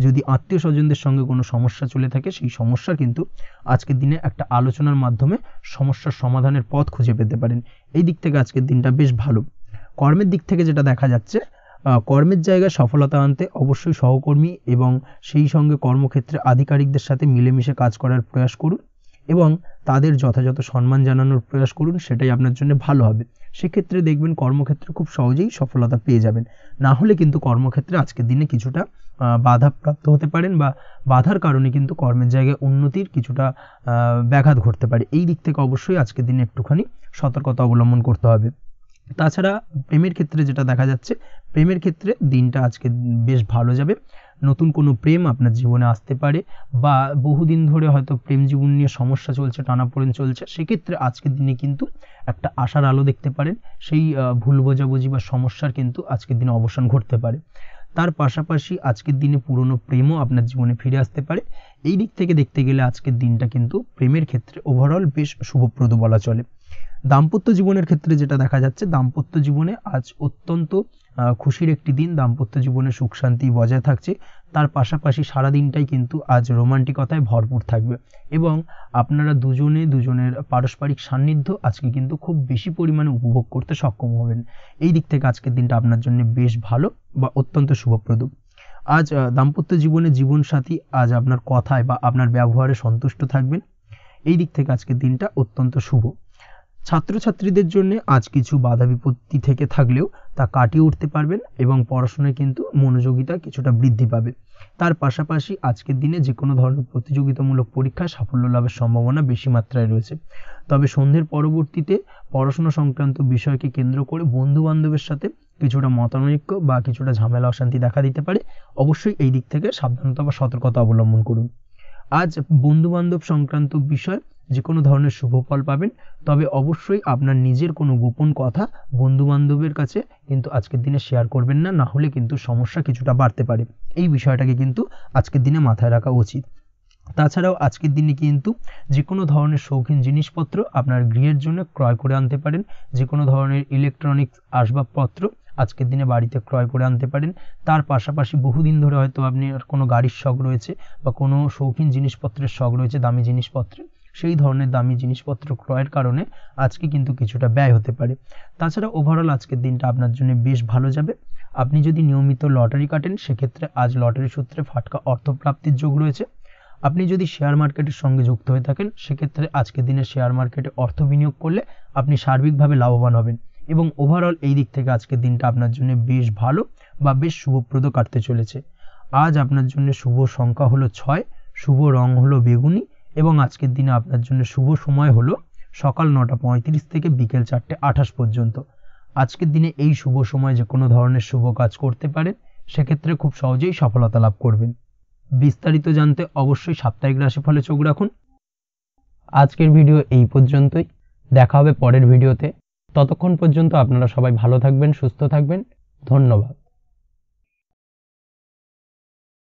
যদি আত্মীয় স্বজনদের সঙ্গে কোনো সমস্যা চলে থাকে, সেই সমস্যা কিন্তু আজকের দিনে একটা আলোচনার মাধ্যমে সমস্যার সমাধানের পথ খুঁজে পেতে পারেন। এই দিক থেকে আজকের দিনটা বেশ ভালো। কর্মের দিক থেকে যেটা দেখা যাচ্ছে, কর্মের জায়গায় সফলতা আনতে অবশ্যই সহকর্মী এবং সেই সঙ্গে কর্মক্ষেত্রে আধিকারিকদের সাথে মিলেমিশে কাজ করার প্রয়াস করুন এবং তাদের যথাযথ সম্মান জানানোর প্রয়াস করুন। সেটাই আপনার জন্য ভালো হবে। সেক্ষেত্রে দেখবেন কর্মক্ষেত্রে খুব সহজেই সফলতা পেয়ে যাবেন। না হলে কিন্তু কর্মক্ষেত্রে আজকের দিনে কিছুটা বাধাপ্রাপ্ত হতে পারেন বা বাধার কারণে কিন্তু কর্মের জায়গায় উন্নতির কিছুটা ব্যাঘাত ঘটতে পারে। এই দিক থেকে অবশ্যই আজকের দিনে একটুখানি সতর্কতা অবলম্বন করতে হবে। তাছাড়া প্রেমের ক্ষেত্রে যেটা দেখা যাচ্ছে, প্রেমের ক্ষেত্রে দিনটা আজকে বেশ ভালো যাবে। নতুন কোনো প্রেম আপনার জীবনে আসতে পারে বা বহুদিন ধরে হয়তো প্রেম জীবন নিয়ে সমস্যা চলছে, টানাপোড়েন চলছে, সেক্ষেত্রে আজকের দিনে কিন্তু একটা আশার আলো দেখতে পারেন। সেই ভুল বোঝাবুঝি বা সমস্যার কিন্তু আজকের দিনে অবসান ঘটতে পারে। তার পাশাপাশি আজকের দিনে পুরনো প্রেমও আপনার জীবনে ফিরে আসতে পারে। এই দিক থেকে দেখতে গেলে আজকের দিনটা কিন্তু প্রেমের ক্ষেত্রে ওভারঅল বেশ শুভপ্রদ বলা চলে। দাম্পত্য জীবনের ক্ষেত্রে যেটা দেখা যাচ্ছে, দাম্পত্য জীবনে আজ অত্যন্ত খুশির একটি দিন। দাম্পত্য জীবনে সুখ শান্তি বজায় থাকছে। তার পাশাপাশি সারা দিনটাই কিন্তু আজ রোমান্টিকতায় ভরপুর থাকবে এবং আপনারা দুজনের পারস্পরিক সান্নিধ্য আজকে কিন্তু খুব বেশি পরিমাণে উপভোগ করতে সক্ষম হবেন। এই দিক থেকে আজকের দিনটা আপনার জন্য বেশ ভালো বা অত্যন্ত শুভপ্রদ। আজ দাম্পত্য জীবনে জীবনসাথী আজ আপনার কথায় বা আপনার ব্যবহারে সন্তুষ্ট থাকবেন। এই দিক থেকে আজকের দিনটা অত্যন্ত শুভ। ছাত্রছাত্রীদের জন্য আজ কিছু বাধা বিপত্তি থেকে থাকলেও তা কাটিয়ে উঠতে পারবেন এবং পড়াশোনায় কিন্তু মনোযোগিতা কিছুটা বৃদ্ধি পাবে। তার পাশাপাশি আজকের দিনে যে কোনো ধরনের প্রতিযোগিতামূলক পরীক্ষায় সাফল্য লাভের সম্ভাবনা বেশি মাত্রায় রয়েছে। তবে সন্ধ্যের পরবর্তীতে পড়াশোনা সংক্রান্ত বিষয়কে কেন্দ্র করে বন্ধু বান্ধবের সাথে কিছুটা মতানৈক্য বা কিছুটা ঝামেলা অশান্তি দেখা দিতে পারে। অবশ্যই এই দিক থেকে সাবধানতা বা সতর্কতা অবলম্বন করুন। আজ বন্ধু বান্ধব সংক্রান্ত বিষয় যে কোনো ধরনের শুভ ফল পাবেন। তবে অবশ্যই আপনার নিজের কোনো গোপন কথা বন্ধু বান্ধবের কাছে কিন্তু আজকের দিনে শেয়ার করবেন না, না হলে কিন্তু সমস্যা কিছুটা বাড়তে পারে। এই বিষয়টাকে কিন্তু আজকের দিনে মাথায় রাখা উচিত। তাছাড়াও আজকের দিনে কিন্তু যে কোনো ধরনের শৌখিন জিনিসপত্র আপনার গৃহের জন্য ক্রয় করে আনতে পারেন। যে কোনো ধরনের ইলেকট্রনিক্স আসবাবপত্র আজকের দিনে বাড়িতে ক্রয় করে আনতে পারেন। তার পাশাপাশি বহুদিন ধরে হয়তো আপনি কোনো গাড়ির শখ রয়েছে বা কোনো শৌখিন জিনিসপত্রের শখ রয়েছে, দামি জিনিসপত্রে, সেই ধরনের দামি জিনিসপত্র ক্রয়ের কারণে আজকে কিন্তু কিছুটা ব্যয় হতে পারে। তাছাড়া ওভারঅল আজকের দিনটা আপনার জন্য বেশ ভালো যাবে। আপনি যদি নিয়মিত লটারি কাটেন, সেক্ষেত্রে আজ লটারি সূত্রে ফাটকা অর্থপ্রাপ্তির যোগ রয়েছে। আপনি যদি শেয়ার মার্কেটের সঙ্গে যুক্ত হয়ে থাকেন, সেক্ষেত্রে আজকের দিনে শেয়ার মার্কেটে অর্থ বিনিয়োগ করলে আপনি সার্বিকভাবে লাভবান হবেন এবং ওভারঅল এই দিক থেকে আজকের দিনটা আপনার জন্য বেশ ভালো বা বেশ শুভপ্রদ কাটতে চলেছে। আজ আপনার জন্য শুভ সংখ্যা হলো 6, শুভ রং হলো বেগুনি এবং আজকের দিনে আপনার জন্য শুভ সময় হলো সকাল 9:35 থেকে বিকেল 4:28 পর্যন্ত। আজকের দিনে এই শুভ সময় যে কোনো ধরনের শুভ কাজ করতে পারেন, সেক্ষেত্রে খুব সহজেই সফলতা লাভ করবেন। বিস্তারিত জানতে অবশ্যই সাপ্তাহিক রাশিফলে চোখ রাখুন। আজকের ভিডিও এই পর্যন্তই। দেখা হবে পরের ভিডিওতে। ততক্ষণ পর্যন্ত আপনারা সবাই ভালো থাকবেন, সুস্থ থাকবেন। ধন্যবাদ।